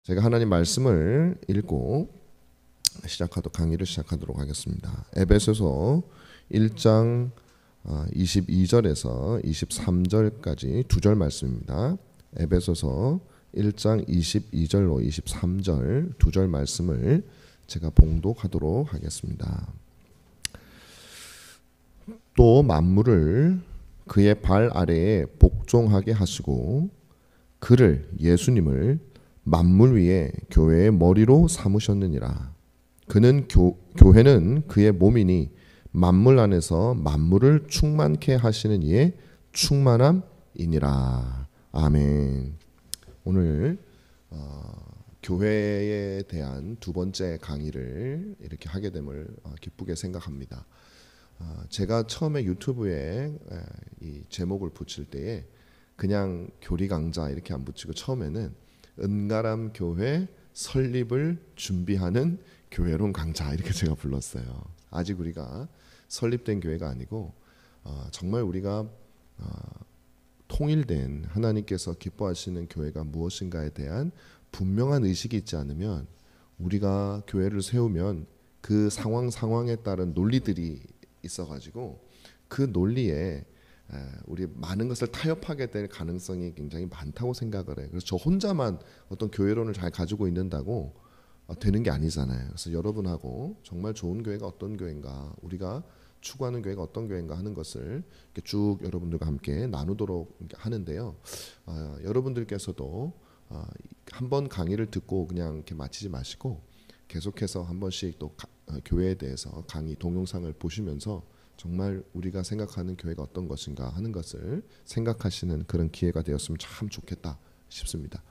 제가 하나님 말씀을 읽고 강의를 시작하도록 하겠습니다. 에베소서 1장 22절에서 23절까지 두 절 말씀입니다. 에베소서 1장 22절로 23절 두 절 말씀을 제가 봉독하도록 하겠습니다. 또 만물을 그의 발 아래에 복종하게 하시고 그를 예수님을 만물 위에 교회의 머리로 삼으셨느니라. 그는 교회는 그의 몸이니 만물 안에서 만물을 충만케 하시는 이의 충만함이니라. 아멘. 오늘 교회에 대한 두 번째 강의를 이렇게 하게 됨을 기쁘게 생각합니다. 제가 처음에 유튜브에 이 제목을 붙일 때에 그냥 교리 강좌 이렇게 안 붙이고 처음에는 은가람 교회 설립을 준비하는 교회론 강좌 이렇게 제가 불렀어요. 아직 우리가 설립된 교회가 아니고 정말 우리가 통일된 하나님께서 기뻐하시는 교회가 무엇인가에 대한 분명한 의식이 있지 않으면 우리가 교회를 세우면 그 상황에 따른 논리들이 있어가지고 그 논리에 우리 많은 것을 타협하게 될 가능성이 굉장히 많다고 생각을 해요. 그래서 저 혼자만 어떤 교회론을 잘 가지고 있는다고 되는 게 아니잖아요. 그래서 여러분하고 정말 좋은 교회가 어떤 교회인가, 우리가 추구하는 교회가 어떤 교회인가 하는 것을 이렇게 쭉 여러분들과 함께 나누도록 하는데요. 여러분들께서도 한번 강의를 듣고 그냥 이렇게 마치지 마시고 계속해서 한 번씩 또 교회에 대해서 강의 동영상을 보시면서 정말 우리가 생각하는 교회가 어떤 것인가 하는 것을 생각하시는 그런 기회가 되었으면 참 좋겠다 싶습니다.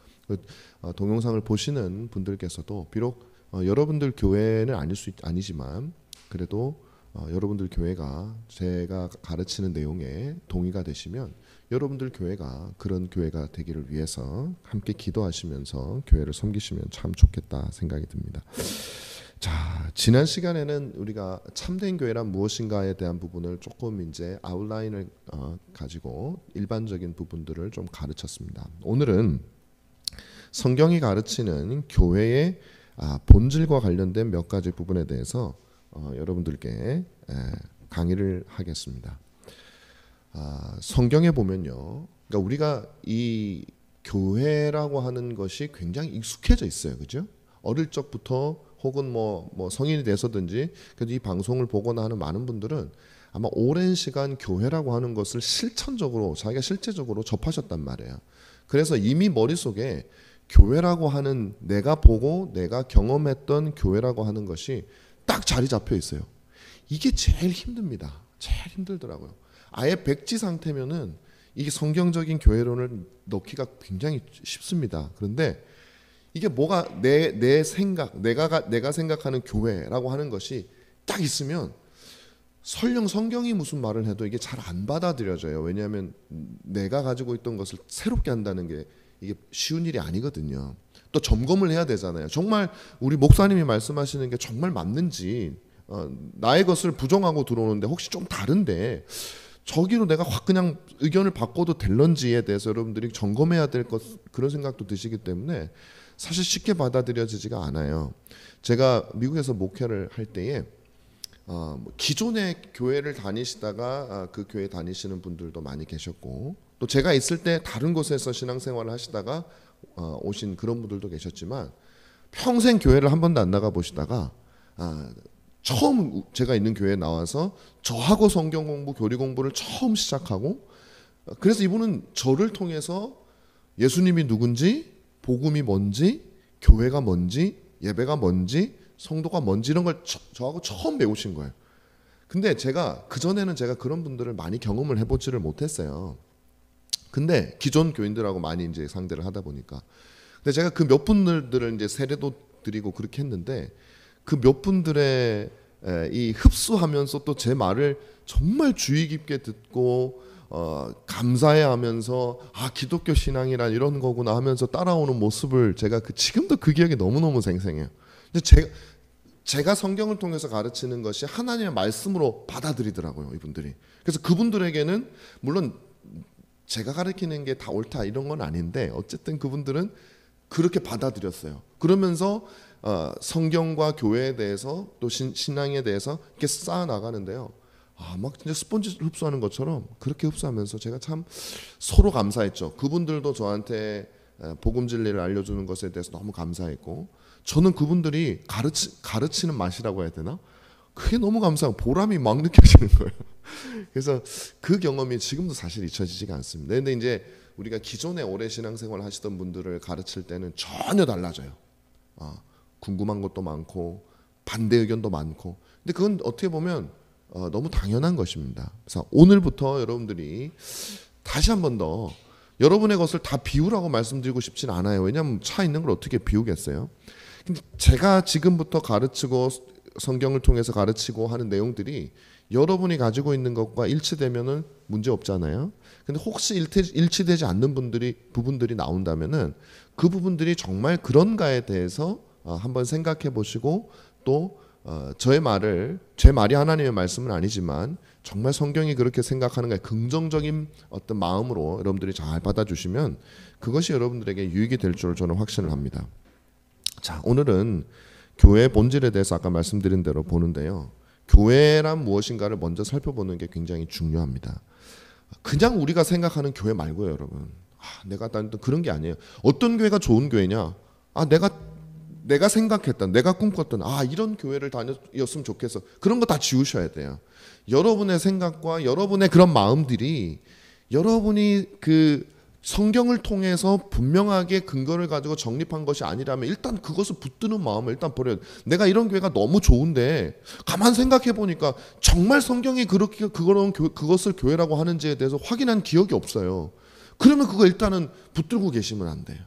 동영상을 보시는 분들께서도 비록 여러분들 교회는 아니지만 그래도 여러분들 교회가 제가 가르치는 내용에 동의가 되시면 여러분들 교회가 그런 교회가 되기를 위해서 함께 기도하시면서 교회를 섬기시면 참 좋겠다 생각이 듭니다. 자, 지난 시간에는 우리가 참된 교회란 무엇인가에 대한 부분을 조금 이제 아웃라인을 가지고 일반적인 부분들을 좀 가르쳤습니다. 오늘은 성경이 가르치는 교회의 본질과 관련된 몇 가지 부분에 대해서 여러분들께 강의를 하겠습니다. 성경에 보면요, 그러니까 우리가 이 교회라고 하는 것이 굉장히 익숙해져 있어요, 그죠? 어릴 적부터 혹은 뭐 성인이 돼서든지 그래도 이 방송을 보거나 하는 많은 분들은 아마 오랜 시간 교회라고 하는 것을 실천적으로 자기가 실제적으로 접하셨단 말이에요. 그래서 이미 머릿속에 교회라고 하는 내가 보고 내가 경험했던 교회라고 하는 것이 딱 자리 잡혀 있어요. 이게 제일 힘듭니다. 제일 힘들더라고요. 아예 백지 상태면은 이게 성경적인 교회론을 넣기가 굉장히 쉽습니다. 그런데 이게 뭐가 내 생각, 내가 생각하는 교회라고 하는 것이 딱 있으면 설령 성경이 무슨 말을 해도 이게 잘 안 받아들여져요. 왜냐하면 내가 가지고 있던 것을 새롭게 한다는 게 이게 쉬운 일이 아니거든요. 또 점검을 해야 되잖아요. 정말 우리 목사님이 말씀하시는 게 정말 맞는지, 나의 것을 부정하고 들어오는데 혹시 좀 다른데 저기로 내가 확 그냥 의견을 바꿔도 될런지에 대해서 여러분들이 점검해야 될 것, 그런 생각도 드시기 때문에 사실 쉽게 받아들여지지가 않아요. 제가 미국에서 목회를 할 때에 기존의 교회를 다니시다가 그 교회 다니시는 분들도 많이 계셨고, 또 제가 있을 때 다른 곳에서 신앙생활을 하시다가 오신 그런 분들도 계셨지만, 평생 교회를 한 번도 안 나가 보시다가 처음 제가 있는 교회에 나와서 저하고 성경 공부, 교리 공부를 처음 시작하고, 그래서 이분은 저를 통해서 예수님이 누군지, 복음이 뭔지, 교회가 뭔지, 예배가 뭔지, 성도가 뭔지 이런 걸 저하고 처음 배우신 거예요. 근데 제가 그전에는 제가 그런 분들을 많이 경험을 해보지를 못했어요. 근데 기존 교인들하고 많이 이제 상대를 하다 보니까, 근데 제가 그 몇 분들을 이제 세례도 드리고 그렇게 했는데 그 몇 분들의 이 흡수하면서 또 제 말을 정말 주의 깊게 듣고 감사해하면서 기독교 신앙이란 이런 거구나 하면서 따라오는 모습을 제가 지금도 그 기억이 너무너무 생생해요. 근데 제가 성경을 통해서 가르치는 것이 하나님의 말씀으로 받아들이더라고요, 이분들이. 그래서 그분들에게는 물론 제가 가르치는 게 다 옳다 이런 건 아닌데 어쨌든 그분들은 그렇게 받아들였어요. 그러면서 성경과 교회에 대해서 또 신앙에 대해서 이렇게 쌓아 나가는데요. 막 진짜 스펀지 흡수하는 것처럼 그렇게 흡수하면서 제가 참 서로 감사했죠. 그분들도 저한테 복음 진리를 알려주는 것에 대해서 너무 감사했고, 저는 그분들이 가르치는 맛이라고 해야 되나? 그게 너무 감사하고 보람이 막 느껴지는 거예요. 그래서 그 경험이 지금도 사실 잊혀지지가 않습니다. 근데 이제 우리가 기존에 오래 신앙생활 하시던 분들을 가르칠 때는 전혀 달라져요. 궁금한 것도 많고 반대 의견도 많고. 근데 그건 어떻게 보면 너무 당연한 것입니다. 그래서 오늘부터 여러분들이 다시 한 번 더 여러분의 것을 다 비우라고 말씀드리고 싶진 않아요. 왜냐하면 차 있는 걸 어떻게 비우겠어요? 근데 제가 지금부터 가르치고 성경을 통해서 가르치고 하는 내용들이 여러분이 가지고 있는 것과 일치되면은 문제 없잖아요. 근데 혹시 일치되지 않는 부분들이 나온다면은 그 부분들이 정말 그런가에 대해서 한번 생각해 보시고, 또 제 말이 하나님의 말씀은 아니지만 정말 성경이 그렇게 생각하는가, 긍정적인 어떤 마음으로 여러분들이 잘 받아주시면 그것이 여러분들에게 유익이 될 줄 저는 확신을 합니다. 자, 오늘은 교회의 본질에 대해서 아까 말씀드린 대로 보는데요. 교회란 무엇인가를 먼저 살펴보는 게 굉장히 중요합니다. 그냥 우리가 생각하는 교회 말고요, 여러분. 내가 그런 게 아니에요. 어떤 교회가 좋은 교회냐? 내가 생각했던, 내가 꿈꿨던 이런 교회를 다녔으면 좋겠어. 그런 거 다 지우셔야 돼요. 여러분의 생각과 여러분의 그런 마음들이 여러분이 그 성경을 통해서 분명하게 근거를 가지고 정립한 것이 아니라면 일단 그것을 붙드는 마음을 일단 버려야 돼. 내가 이런 교회가 너무 좋은데 가만 생각해 보니까 정말 성경이 그것을 교회라고 하는지에 대해서 확인한 기억이 없어요. 그러면 그거 일단은 붙들고 계시면 안 돼요.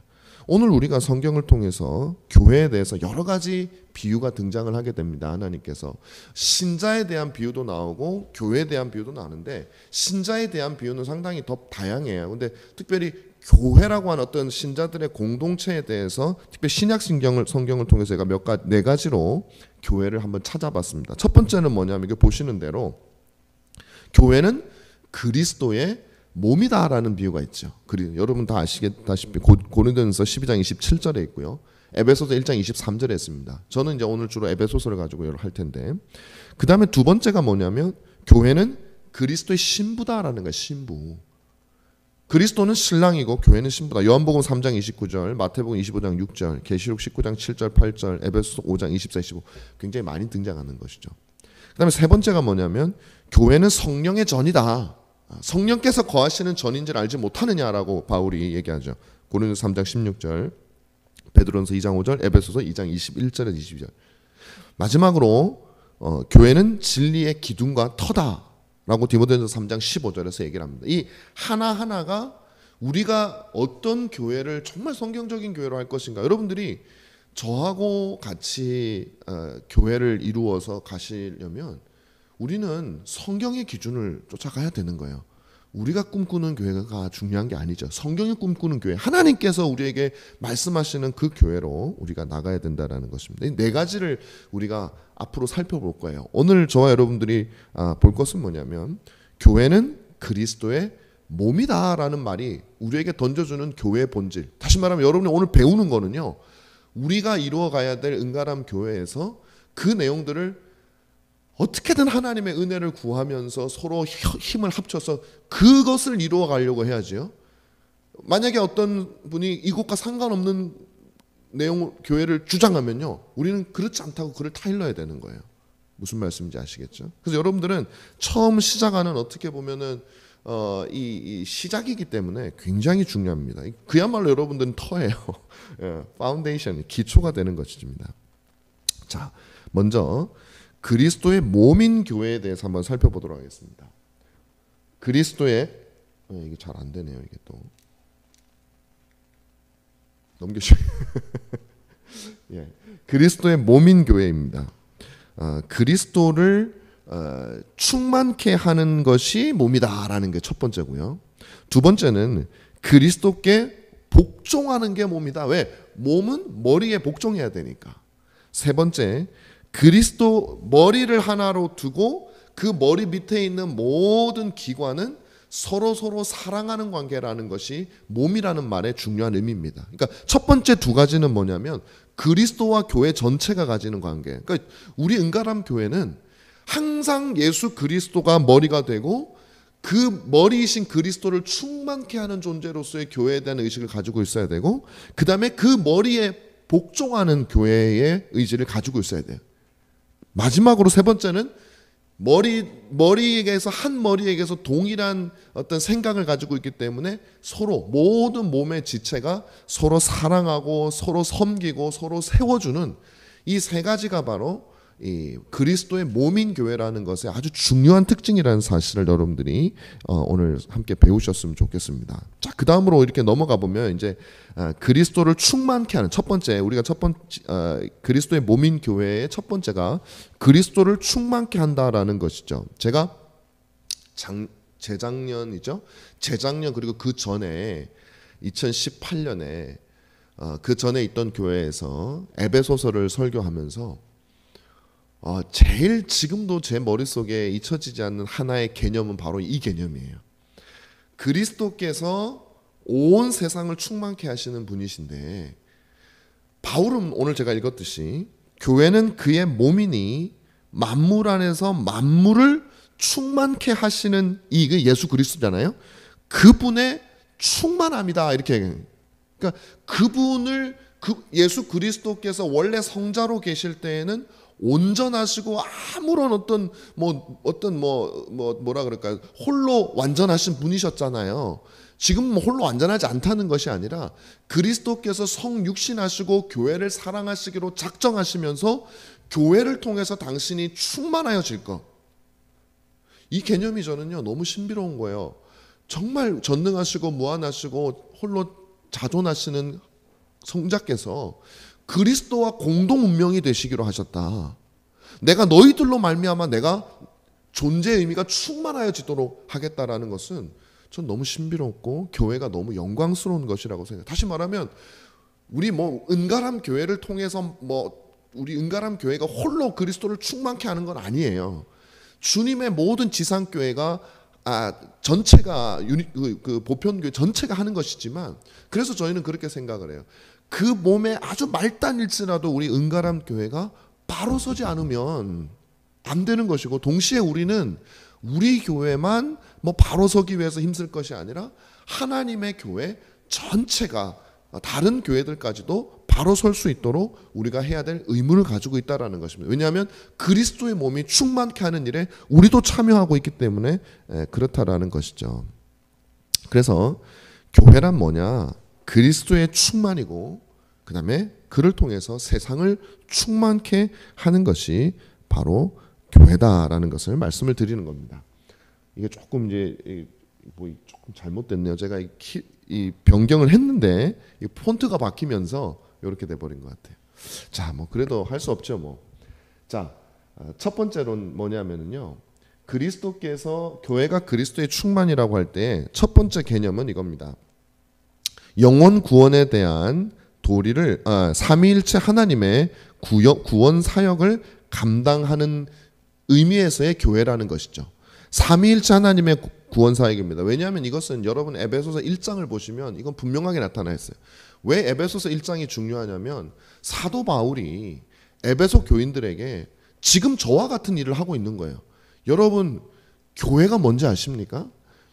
오늘 우리가 성경을 통해서 교회에 대해서 여러 가지 비유가 등장을 하게 됩니다. 하나님께서 신자에 대한 비유도 나오고 교회에 대한 비유도 나오는데, 신자에 대한 비유는 상당히 더 다양해요. 근데 특별히 교회라고 하는 어떤 신자들의 공동체에 대해서 특별히 신약 성경을 통해서 제가 네 가지로 교회를 한번 찾아봤습니다. 첫 번째는 뭐냐면 이게 보시는 대로 교회는 그리스도의 몸이다라는 비유가 있죠. 여러분 다 아시다시피 고린도전서 12장 27절에 있고요. 에베소서 1장 23절에 있습니다. 저는 이제 오늘 주로 에베소서를 가지고 할 텐데, 그 다음에 두 번째가 뭐냐면 교회는 그리스도의 신부다라는 거예요. 신부. 그리스도는 신랑이고 교회는 신부다. 요한복음 3장 29절, 마태복음 25장 6절, 계시록 19장 7절 8절, 에베소서 5장 24, 25 굉장히 많이 등장하는 것이죠. 그 다음에 세 번째가 뭐냐면 교회는 성령의 전이다. 성령께서 거하시는 전인지를 알지 못하느냐라고 바울이 얘기하죠. 고린도서 3장 16절, 베드로전서 2장 5절, 에베소서 2장 21절에서 22절. 마지막으로 교회는 진리의 기둥과 터다라고 디모데전서 3장 15절에서 얘기를 합니다. 이 하나하나가 우리가 어떤 교회를 정말 성경적인 교회로 할 것인가. 여러분들이 저하고 같이 교회를 이루어서 가시려면 우리는 성경의 기준을 쫓아가야 되는 거예요. 우리가 꿈꾸는 교회가 중요한 게 아니죠. 성경이 꿈꾸는 교회, 하나님께서 우리에게 말씀하시는 그 교회로 우리가 나가야 된다는 것입니다. 이 네 가지를 우리가 앞으로 살펴볼 거예요. 오늘 저와 여러분들이 볼 것은 뭐냐면 교회는 그리스도의 몸이다라는 말이 우리에게 던져주는 교회의 본질. 다시 말하면 여러분이 오늘 배우는 거는요, 우리가 이루어가야 될 은가람 교회에서 그 내용들을 어떻게든 하나님의 은혜를 구하면서 서로 힘을 합쳐서 그것을 이루어 가려고 해야지요. 만약에 어떤 분이 이것과 상관없는 내용 교회를 주장하면요, 우리는 그렇지 않다고 그를 타일러야 되는 거예요. 무슨 말씀인지 아시겠죠? 그래서 여러분들은 처음 시작하는 어떻게 보면은 이 시작이기 때문에 굉장히 중요합니다. 그야말로 여러분들은 터예요. 파운데이션, 기초가 되는 것입니다. 자, 먼저 그리스도의 몸인 교회에 대해서 한번 살펴보도록 하겠습니다. 그리스도의 이게 잘 안 되네요. 이게 또 넘겨주. 예, 그리스도의 몸인 교회입니다. 그리스도를 충만케 하는 것이 몸이다라는 게 첫 번째고요. 두 번째는 그리스도께 복종하는 게 몸이다. 왜? 몸은 머리에 복종해야 되니까. 세 번째, 그리스도 머리를 하나로 두고 그 머리 밑에 있는 모든 기관은 서로 사랑하는 관계라는 것이 몸이라는 말의 중요한 의미입니다. 그러니까 첫 번째 두 가지는 뭐냐면 그리스도와 교회 전체가 가지는 관계. 그러니까 우리 은가람 교회는 항상 예수 그리스도가 머리가 되고 그 머리이신 그리스도를 충만케 하는 존재로서의 교회에 대한 의식을 가지고 있어야 되고, 그 다음에 그 머리에 복종하는 교회의 의지를 가지고 있어야 돼요. 마지막으로 세 번째는 머리에게서 한 머리에게서 동일한 어떤 생각을 가지고 있기 때문에 서로 모든 몸의 지체가 서로 사랑하고 서로 섬기고 서로 세워주는 이 세 가지가 바로 이 그리스도의 몸인 교회라는 것의 아주 중요한 특징이라는 사실을 여러분들이 오늘 함께 배우셨으면 좋겠습니다. 자, 그 다음으로 이렇게 넘어가 보면 이제 그리스도를 충만케 하는 첫 번째, 우리가 첫 번째 그리스도의 몸인 교회의 첫 번째가 그리스도를 충만케 한다라는 것이죠. 제가 재작년 그리고 그 전에 2018년에 그 전에 있던 교회에서 에베소서를 설교하면서 제일 지금도 제 머릿속에 잊혀지지 않는 하나의 개념은 바로 이 개념이에요. 그리스도께서 온 세상을 충만케 하시는 분이신데, 바울은 오늘 제가 읽었듯이 교회는 그의 몸이니 만물 안에서 만물을 충만케 하시는 이 예수 그리스도잖아요. 그분의 충만함이다, 이렇게. 그러니까 그분을 예수 그리스도께서 원래 성자로 계실 때에는 온전하시고 아무런 뭐라 그럴까요? 홀로 완전하신 분이셨잖아요. 지금 홀로 완전하지 않다는 것이 아니라 그리스도께서 성육신하시고 교회를 사랑하시기로 작정하시면서 교회를 통해서 당신이 충만하여질 것. 이 개념이 저는요 너무 신비로운 거예요. 정말 전능하시고 무한하시고 홀로 자존하시는 성자께서 그리스도와 공동 운명이 되시기로 하셨다. 내가 너희들로 말미암아 내가 존재의 의미가 충만하여지도록 하겠다라는 것은 전 너무 신비롭고 교회가 너무 영광스러운 것이라고 생각해요. 다시 말하면 우리 은가람 교회를 통해서 우리 은가람 교회가 홀로 그리스도를 충만케 하는 건 아니에요. 주님의 모든 지상교회가 전체가 그 보편교회 전체가 하는 것이지만, 그래서 저희는 그렇게 생각을 해요. 그 몸에 아주 말단일지라도 우리 은가람 교회가 바로 서지 않으면 안 되는 것이고, 동시에 우리는 우리 교회만 바로 서기 위해서 힘쓸 것이 아니라 하나님의 교회 전체가 다른 교회들까지도 바로 설 수 있도록 우리가 해야 될 의무를 가지고 있다는 것입니다. 왜냐하면 그리스도의 몸이 충만케 하는 일에 우리도 참여하고 있기 때문에 그렇다라는 것이죠. 그래서 교회란 뭐냐? 그리스도의 충만이고, 그 다음에 그를 통해서 세상을 충만케 하는 것이 바로 교회다라는 것을 말씀을 드리는 겁니다. 이게 조금 조금 잘못됐네요. 제가 이 변경을 했는데 이 폰트가 바뀌면서 이렇게 돼버린 것 같아요. 자, 그래도 할 수 없죠. 자, 첫 번째로는 뭐냐면요, 그리스도께서 교회가 그리스도의 충만이라고 할 때 첫 번째 개념은 이겁니다. 영혼 구원에 대한 도리를 삼위일체 하나님의 구원 사역을 감당하는 의미에서의 교회라는 것이죠. 삼위일체 하나님의 구원 사역입니다. 왜냐하면 이것은 여러분 에베소서 1장을 보시면 이건 분명하게 나타나 있어요. 왜 에베소서 1장이 중요하냐면 사도 바울이 에베소 교인들에게 지금 저와 같은 일을 하고 있는 거예요. 여러분, 교회가 뭔지 아십니까?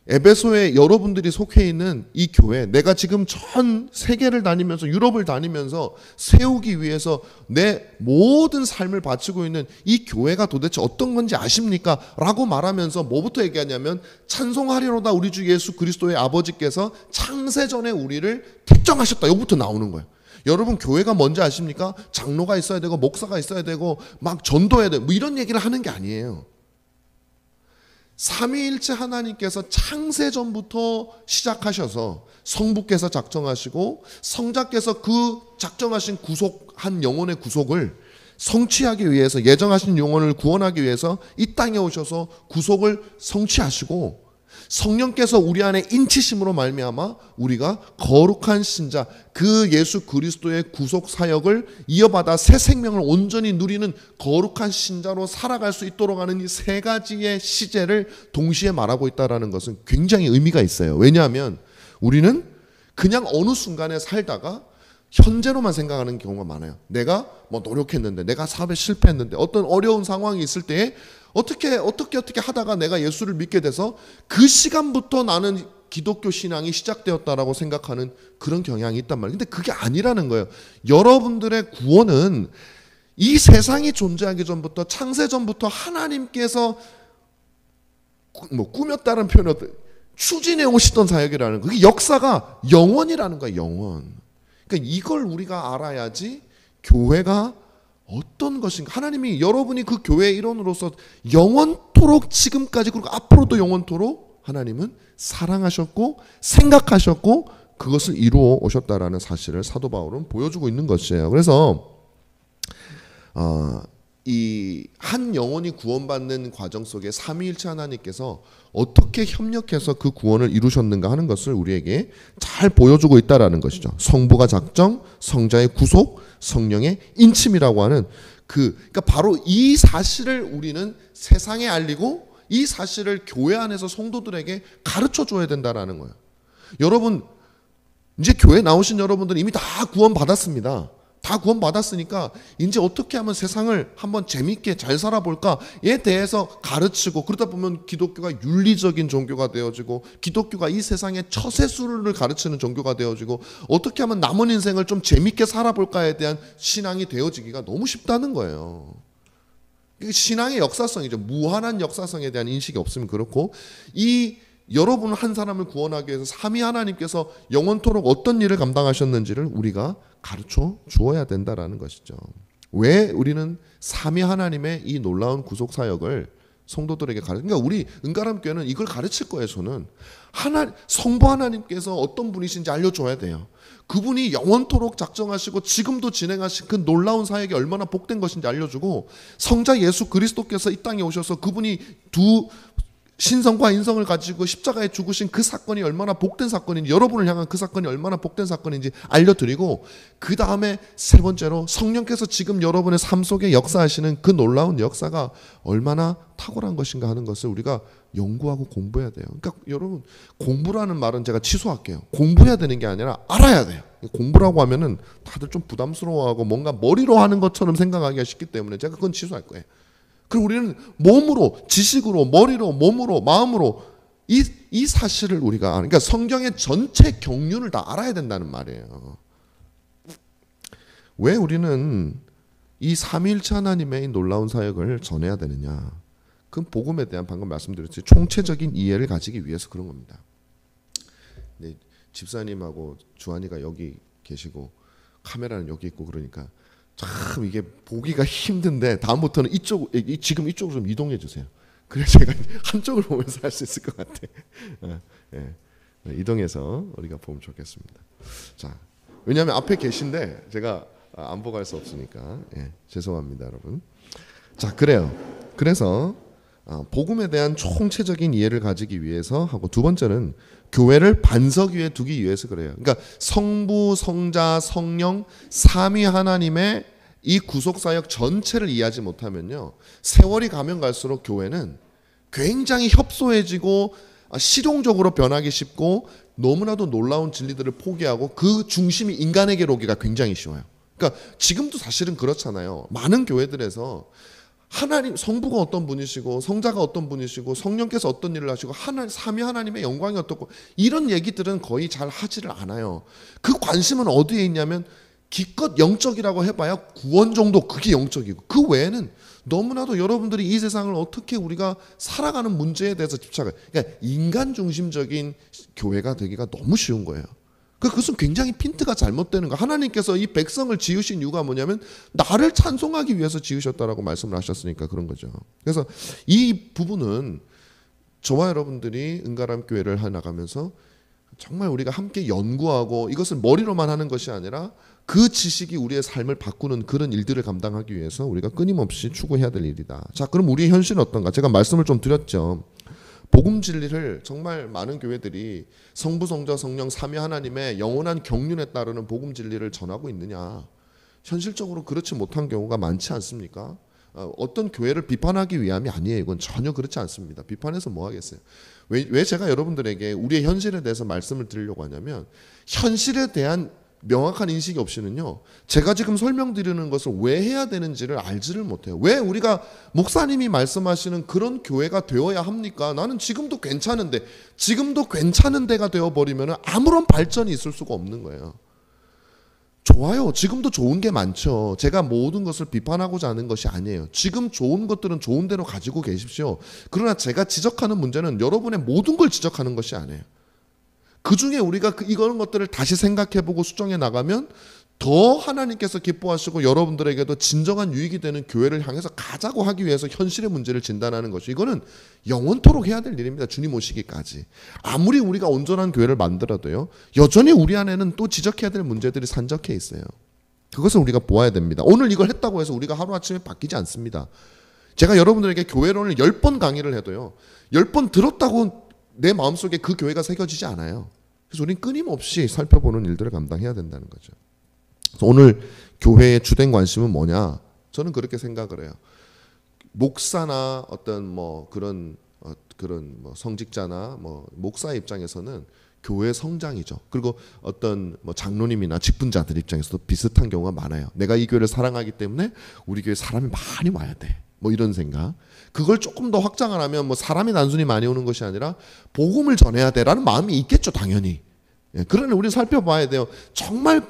에베소에 여러분들이 속해 있는 이 교회, 내가 지금 전 세계를 다니면서 유럽을 다니면서 세우기 위해서 내 모든 삶을 바치고 있는 이 교회가 도대체 어떤 건지 아십니까? 라고 말하면서 뭐부터 얘기하냐면, 찬송하리로다 우리 주 예수 그리스도의 아버지께서 창세전에 우리를 택정하셨다, 여기부터 나오는 거예요. 여러분, 교회가 뭔지 아십니까? 장로가 있어야 되고 목사가 있어야 되고 막 전도해야 되고 이런 얘기를 하는 게 아니에요. 삼위일체 하나님께서 창세전부터 시작하셔서 성부께서 작정하시고 성자께서 그 작정하신 구속한 영혼의 구속을 성취하기 위해서, 예정하신 영혼을 구원하기 위해서 이 땅에 오셔서 구속을 성취하시고, 성령께서 우리 안에 인치심으로 말미암아 우리가 거룩한 신자, 그 예수 그리스도의 구속 사역을 이어받아 새 생명을 온전히 누리는 거룩한 신자로 살아갈 수 있도록 하는 이 세 가지의 시제를 동시에 말하고 있다는 것은 굉장히 의미가 있어요. 왜냐하면 우리는 그냥 어느 순간에 살다가 현재로만 생각하는 경우가 많아요. 내가 뭐 노력했는데, 내가 사업에 실패했는데, 어떤 어려운 상황이 있을 때에 어떻게 하다가 내가 예수를 믿게 돼서 그 시간부터 나는 기독교 신앙이 시작되었다라고 생각하는 그런 경향이 있단 말이에요. 근데 그게 아니라는 거예요. 여러분들의 구원은 이 세상이 존재하기 전부터, 창세 전부터 하나님께서 뭐 꾸몄다는 표현을 추진해 오시던 사역이라는 거예요. 그 역사가 영원이라는 거예요. 영원. 그러니까 이걸 우리가 알아야지 교회가 어떤 것인가, 하나님이 여러분이 그 교회의 일원으로서 영원토록 지금까지 그리고 앞으로도 영원토록 하나님은 사랑하셨고 생각하셨고 그것을 이루어 오셨다라는 사실을 사도 바울은 보여주고 있는 것이에요. 그래서 이 한 영혼이 구원받는 과정 속에 삼위일체 하나님께서 어떻게 협력해서 그 구원을 이루셨는가 하는 것을 우리에게 잘 보여주고 있다라는 것이죠. 성부가 작정, 성자의 구속, 성령의 인침이라고 하는 그러니까 바로 이 사실을 우리는 세상에 알리고 이 사실을 교회 안에서 성도들에게 가르쳐 줘야 된다라는 거예요. 여러분, 이제 교회 나오신 여러분들은 이미 다 구원 받았습니다. 다 구원 받았으니까 이제 어떻게 하면 세상을 한번 재밌게 잘 살아볼까에 대해서 가르치고, 그러다 보면 기독교가 윤리적인 종교가 되어지고, 기독교가 이 세상의 처세술을 가르치는 종교가 되어지고, 어떻게 하면 남은 인생을 좀 재밌게 살아볼까에 대한 신앙이 되어지기가 너무 쉽다는 거예요. 신앙의 역사성이죠. 무한한 역사성에 대한 인식이 없으면 그렇고, 이 여러분 한 사람을 구원하기 위해서 삼위 하나님께서 영원토록 어떤 일을 감당하셨는지를 우리가 가르쳐 주어야 된다라는 것이죠. 왜 우리는 삼위 하나님의 이 놀라운 구속 사역을 성도들에게 그러니까 우리 은가람 교회는 이걸 가르칠 거예요. 저는 성부 하나님께서 어떤 분이신지 알려줘야 돼요. 그분이 영원토록 작정하시고 지금도 진행하신 그 놀라운 사역이 얼마나 복된 것인지 알려주고, 성자 예수 그리스도께서 이 땅에 오셔서 그분이 두 신성과 인성을 가지고 십자가에 죽으신 그 사건이 얼마나 복된 사건인지, 여러분을 향한 그 사건이 얼마나 복된 사건인지 알려드리고, 그 다음에 세 번째로 성령께서 지금 여러분의 삶 속에 역사하시는 그 놀라운 역사가 얼마나 탁월한 것인가 하는 것을 우리가 연구하고 공부해야 돼요. 그러니까 여러분, 공부라는 말은 제가 취소할게요. 공부해야 되는 게 아니라 알아야 돼요. 공부라고 하면은 다들 좀 부담스러워하고 뭔가 머리로 하는 것처럼 생각하기가 쉽기 때문에 제가 그건 취소할 거예요. 그리고 우리는 몸으로, 지식으로, 머리로, 몸으로, 마음으로 이 사실을 우리가 그러니까 성경의 전체 경륜을 다 알아야 된다는 말이에요. 왜 우리는 이 삼위일체 하나님의 놀라운 사역을 전해야 되느냐? 그 복음에 대한 방금 말씀드렸듯이 총체적인 이해를 가지기 위해서 그런 겁니다. 네, 집사님하고 주한이가 여기 계시고 카메라는 여기 있고 그러니까 참 이게 보기가 힘든데 다음부터는 지금 이쪽으로 좀 이동해 주세요. 그래서 제가 한쪽을 보면서 할 수 있을 것 같아. 이동해서 우리가 보면 좋겠습니다. 자, 왜냐하면 앞에 계신데 제가 안 보고 할 수 없으니까 죄송합니다, 여러분. 자, 그래요. 그래서 복음에 대한 총체적인 이해를 가지기 위해서 하고, 두 번째는 교회를 반석 위에 두기 위해서 그래요. 그러니까 성부, 성자, 성령 삼위 하나님의 이 구속사역 전체를 이해하지 못하면요, 세월이 가면 갈수록 교회는 굉장히 협소해지고 실용적으로 변하기 쉽고 너무나도 놀라운 진리들을 포기하고 그 중심이 인간에게로 오기가 굉장히 쉬워요. 그러니까 지금도 사실은 그렇잖아요. 많은 교회들에서 하나님, 성부가 어떤 분이시고 성자가 어떤 분이시고 성령께서 어떤 일을 하시고 삼위 하나님의 영광이 어떻고 이런 얘기들은 거의 잘 하지를 않아요. 그 관심은 어디에 있냐면 기껏 영적이라고 해봐야 구원 정도, 그게 영적이고 그 외에는 너무나도 여러분들이 이 세상을 어떻게 우리가 살아가는 문제에 대해서 집착을, 그러니까 인간 중심적인 교회가 되기가 너무 쉬운 거예요. 그것은 굉장히 핀트가 잘못되는 거예요. 하나님께서 이 백성을 지으신 이유가 뭐냐면 나를 찬송하기 위해서 지으셨다라고 말씀을 하셨으니까 그런 거죠. 그래서 이 부분은 저와 여러분들이 은가람 교회를 나가면서 정말 우리가 함께 연구하고 이것을 머리로만 하는 것이 아니라 그 지식이 우리의 삶을 바꾸는 그런 일들을 감당하기 위해서 우리가 끊임없이 추구해야 될 일이다. 자, 그럼 우리의 현실은 어떤가? 제가 말씀을 좀 드렸죠. 복음 진리를 정말 많은 교회들이 성부, 성자, 성령, 삼위 하나님의 영원한 경륜에 따르는 복음 진리를 전하고 있느냐? 현실적으로 그렇지 못한 경우가 많지 않습니까? 어떤 교회를 비판하기 위함이 아니에요. 이건 전혀 그렇지 않습니다. 비판해서 뭐 하겠어요? 왜 제가 여러분들에게 우리의 현실에 대해서 말씀을 드리려고 하냐면, 현실에 대한 명확한 인식이 없이는요, 제가 지금 설명드리는 것을 왜 해야 되는지를 알지를 못해요. 왜 우리가 목사님이 말씀하시는 그런 교회가 되어야 합니까? 나는 지금도 괜찮은데, 지금도 괜찮은 데가 되어버리면 아무런 발전이 있을 수가 없는 거예요. 좋아요. 지금도 좋은 게 많죠. 제가 모든 것을 비판하고자 하는 것이 아니에요. 지금 좋은 것들은 좋은 대로 가지고 계십시오. 그러나 제가 지적하는 문제는 여러분의 모든 걸 지적하는 것이 아니에요. 그 중에 우리가 이런 것들을 다시 생각해보고 수정해 나가면 더 하나님께서 기뻐하시고 여러분들에게도 진정한 유익이 되는 교회를 향해서 가자고 하기 위해서 현실의 문제를 진단하는 것이, 이거는 영원토록 해야 될 일입니다. 주님 오시기까지. 아무리 우리가 온전한 교회를 만들어도요, 여전히 우리 안에는 또 지적해야 될 문제들이 산적해 있어요. 그것을 우리가 보아야 됩니다. 오늘 이걸 했다고 해서 우리가 하루아침에 바뀌지 않습니다. 제가 여러분들에게 교회론을 10번 강의를 해도요, 10번 들었다고 내 마음속에 그 교회가 새겨지지 않아요. 그래서 우리는 끊임없이 살펴보는 일들을 감당해야 된다는 거죠. 오늘 교회의 주된 관심은 뭐냐? 저는 그렇게 생각을 해요. 목사나 어떤 뭐 그런 뭐 성직자나 뭐 목사의 입장에서는 교회 성장이죠. 그리고 어떤 뭐 장로님이나 직분자들 입장에서도 비슷한 경우가 많아요. 내가 이 교회를 사랑하기 때문에 우리 교회 사람이 많이 와야 돼. 뭐 이런 생각. 그걸 조금 더 확장을 하면 뭐 사람이 단순히 많이 오는 것이 아니라 복음을 전해야 돼라는 마음이 있겠죠, 당연히. 그러나 우리는 살펴봐야 돼요. 정말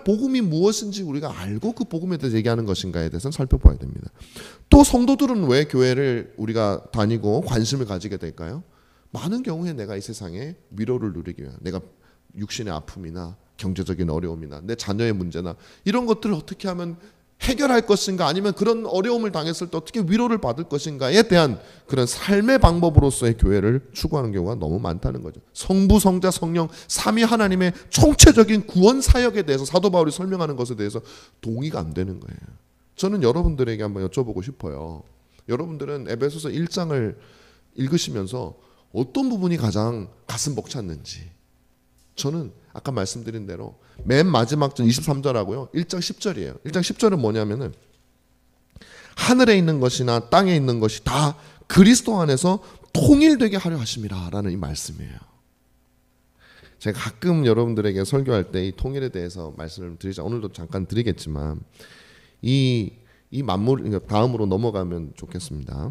복음이 무엇인지 우리가 알고 그 복음에 대해서 얘기하는 것인가에 대해서는 살펴봐야 됩니다. 또 성도들은 왜 교회를 우리가 다니고 관심을 가지게 될까요? 많은 경우에 내가 이 세상에 위로를 누리기 위한, 내가 육신의 아픔이나 경제적인 어려움이나 내 자녀의 문제나 이런 것들을 어떻게 하면 해결할 것인가, 아니면 그런 어려움을 당했을 때 어떻게 위로를 받을 것인가에 대한 그런 삶의 방법으로서의 교회를 추구하는 경우가 너무 많다는 거죠. 성부, 성자, 성령, 삼위 하나님의 총체적인 구원 사역에 대해서 사도 바울이 설명하는 것에 대해서 동의가 안 되는 거예요. 저는 여러분들에게 한번 여쭤보고 싶어요. 여러분들은 에베소서 1장을 읽으시면서 어떤 부분이 가장 가슴 벅찼는지. 저는 아까 말씀드린 대로 맨 마지막 절 23절하고요. 1장 10절이에요. 1장 10절은 뭐냐면은 하늘에 있는 것이나 땅에 있는 것이 다 그리스도 안에서 통일되게 하려 하심이라 라는 이 말씀이에요. 제가 가끔 여러분들에게 설교할 때 이 통일에 대해서 말씀을 드리자, 오늘도 잠깐 드리겠지만 이 만물, 다음으로 넘어가면 좋겠습니다.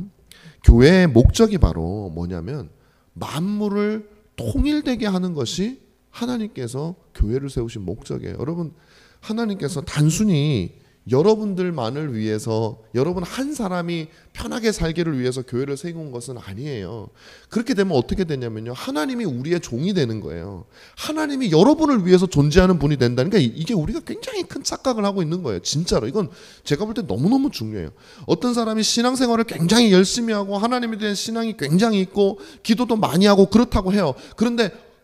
교회의 목적이 바로 뭐냐면 만물을 통일되게 하는 것이 하나님께서 교회를 세우신 목적이에요. 여러분, 하나님께서 단순히 여러분들만을 위해서, 여러분 한 사람이 편하게 살기를 위해서 교회를 세운 것은 아니에요. 그렇게 되면 어떻게 되냐면요, 하나님이 우리의 종이 되는 거예요. 하나님이 여러분을 위해서 존재하는 분이 된다는 게, 이게 우리가 굉장히 큰 착각을 하고 있는 거예요. 진짜로 이건 제가 볼 때 너무너무 중요해요. 어떤 사람이 신앙생활을 굉장히 열심히 하고 하나님에 대한 신앙이 굉장히 있고 기도도 많이 하고 그렇다고 해요.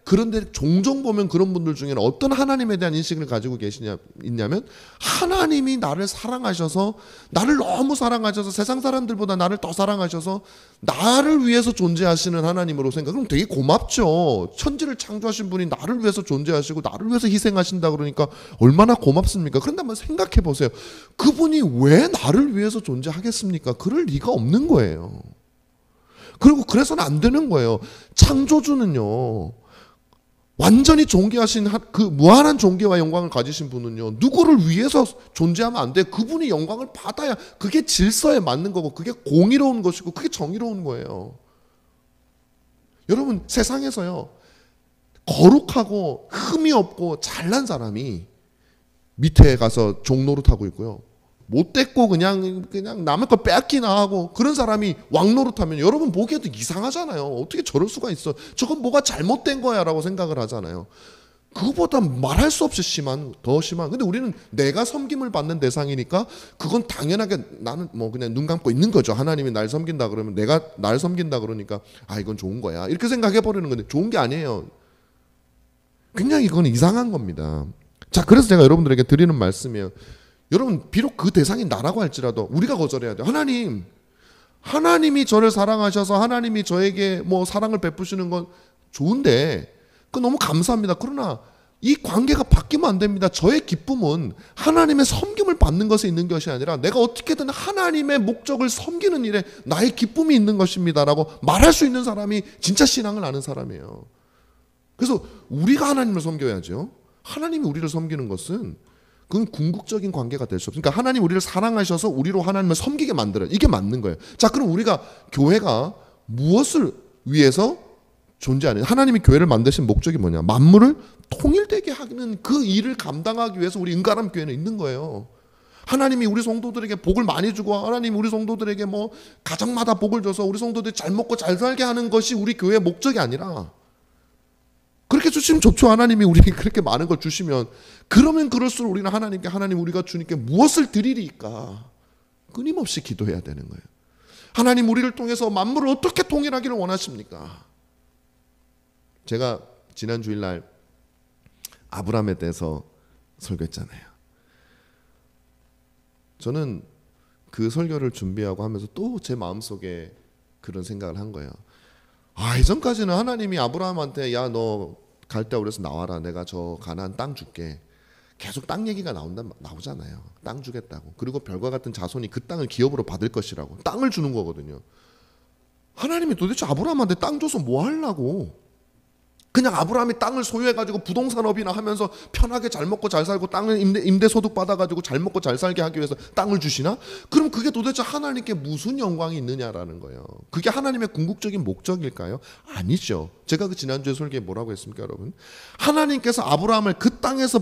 그런데 종종 보면 그런 분들 중에는 어떤 하나님에 대한 인식을 가지고 있냐면, 하나님이 나를 사랑하셔서, 나를 너무 사랑하셔서, 세상 사람들보다 나를 더 사랑하셔서 나를 위해서 존재하시는 하나님으로 생각. 그럼 되게 고맙죠. 천지를 창조하신 분이 나를 위해서 존재하시고 나를 위해서 희생하신다 그러니까 얼마나 고맙습니까? 그런데 한번 생각해 보세요. 그분이 왜 나를 위해서 존재하겠습니까? 그럴 리가 없는 거예요. 그리고 그래서는 안 되는 거예요. 창조주는요, 완전히 존귀하신 그 무한한 존귀와 영광을 가지신 분은요, 누구를 위해서 존재하면 안 돼. 그분이 영광을 받아야 그게 질서에 맞는 거고, 그게 공의로운 것이고, 그게 정의로운 거예요. 여러분, 세상에서요, 거룩하고 흠이 없고 잘난 사람이 밑에 가서 종노릇하고 있고요, 못됐고 그냥 남의 걸 뺏기나 하고 그런 사람이 왕노릇하면 여러분 보기에도 이상하잖아요. 어떻게 저럴 수가 있어? 저건 뭐가 잘못된 거야 라고 생각을 하잖아요. 그거보다 말할 수 없이 더 심한. 근데 우리는 내가 섬김을 받는 대상이니까 그건 당연하게 나는 뭐 그냥 눈 감고 있는 거죠. 하나님이 날 섬긴다 그러면, 내가 날 섬긴다 그러니까 이건 좋은 거야 이렇게 생각해 버리는 건데, 좋은 게 아니에요. 굉장히 이건 이상한 겁니다. 자, 그래서 제가 여러분들에게 드리는 말씀이에요. 여러분, 비록 그 대상이 나라고 할지라도 우리가 거절해야 돼요. 하나님, 하나님이 저를 사랑하셔서 하나님이 저에게 뭐 사랑을 베푸시는 건 좋은데 그 너무 감사합니다. 그러나 이 관계가 바뀌면 안 됩니다. 저의 기쁨은 하나님의 섬김을 받는 것에 있는 것이 아니라 내가 어떻게든 하나님의 목적을 섬기는 일에 나의 기쁨이 있는 것입니다 라고 말할 수 있는 사람이 진짜 신앙을 아는 사람이에요. 그래서 우리가 하나님을 섬겨야죠. 하나님이 우리를 섬기는 것은 그건 궁극적인 관계가 될 수 없어요. 그러니까 하나님 우리를 사랑하셔서 우리로 하나님을 섬기게 만들어요. 이게 맞는 거예요. 자, 그럼 우리가 교회가 무엇을 위해서 존재하는, 하나님이 교회를 만드신 목적이 뭐냐? 만물을 통일되게 하는 그 일을 감당하기 위해서 우리 은가람 교회는 있는 거예요. 하나님이 우리 성도들에게 복을 많이 주고 하나님이 우리 성도들에게 뭐 가정마다 복을 줘서 우리 성도들이 잘 먹고 잘 살게 하는 것이 우리 교회의 목적이 아니라, 그렇게 주시면 좋죠. 하나님이 우리에게 그렇게 많은 걸 주시면. 그러면 그럴수록 우리는 하나님께, 하나님 우리가 주님께 무엇을 드리리까 끊임없이 기도해야 되는 거예요. 하나님 우리를 통해서 만물을 어떻게 통일하기를 원하십니까? 제가 지난 주일날 아브라함에 대해서 설교했잖아요. 저는 그 설교를 준비하고 하면서 또 제 마음속에 그런 생각을 한 거예요. 이전까지는 하나님이 아브라함한테 야, 너 갈대아우르에서 나와라. 내가 저 가나안 땅 줄게. 계속 땅 얘기가 나오잖아요. 땅 주겠다고. 그리고 별과 같은 자손이 그 땅을 기업으로 받을 것이라고. 땅을 주는 거거든요. 하나님이 도대체 아브라함한테 땅 줘서 뭐 하려고? 그냥 아브라함이 땅을 소유해가지고 부동산업이나 하면서 편하게 잘 먹고 잘 살고 땅을 임대소득 받아가지고 잘 먹고 잘 살게 하기 위해서 땅을 주시나? 그럼 그게 도대체 하나님께 무슨 영광이 있느냐라는 거예요. 그게 하나님의 궁극적인 목적일까요? 아니죠. 제가 그 지난주에 설교에 뭐라고 했습니까, 여러분? 하나님께서 아브라함을 그 땅에서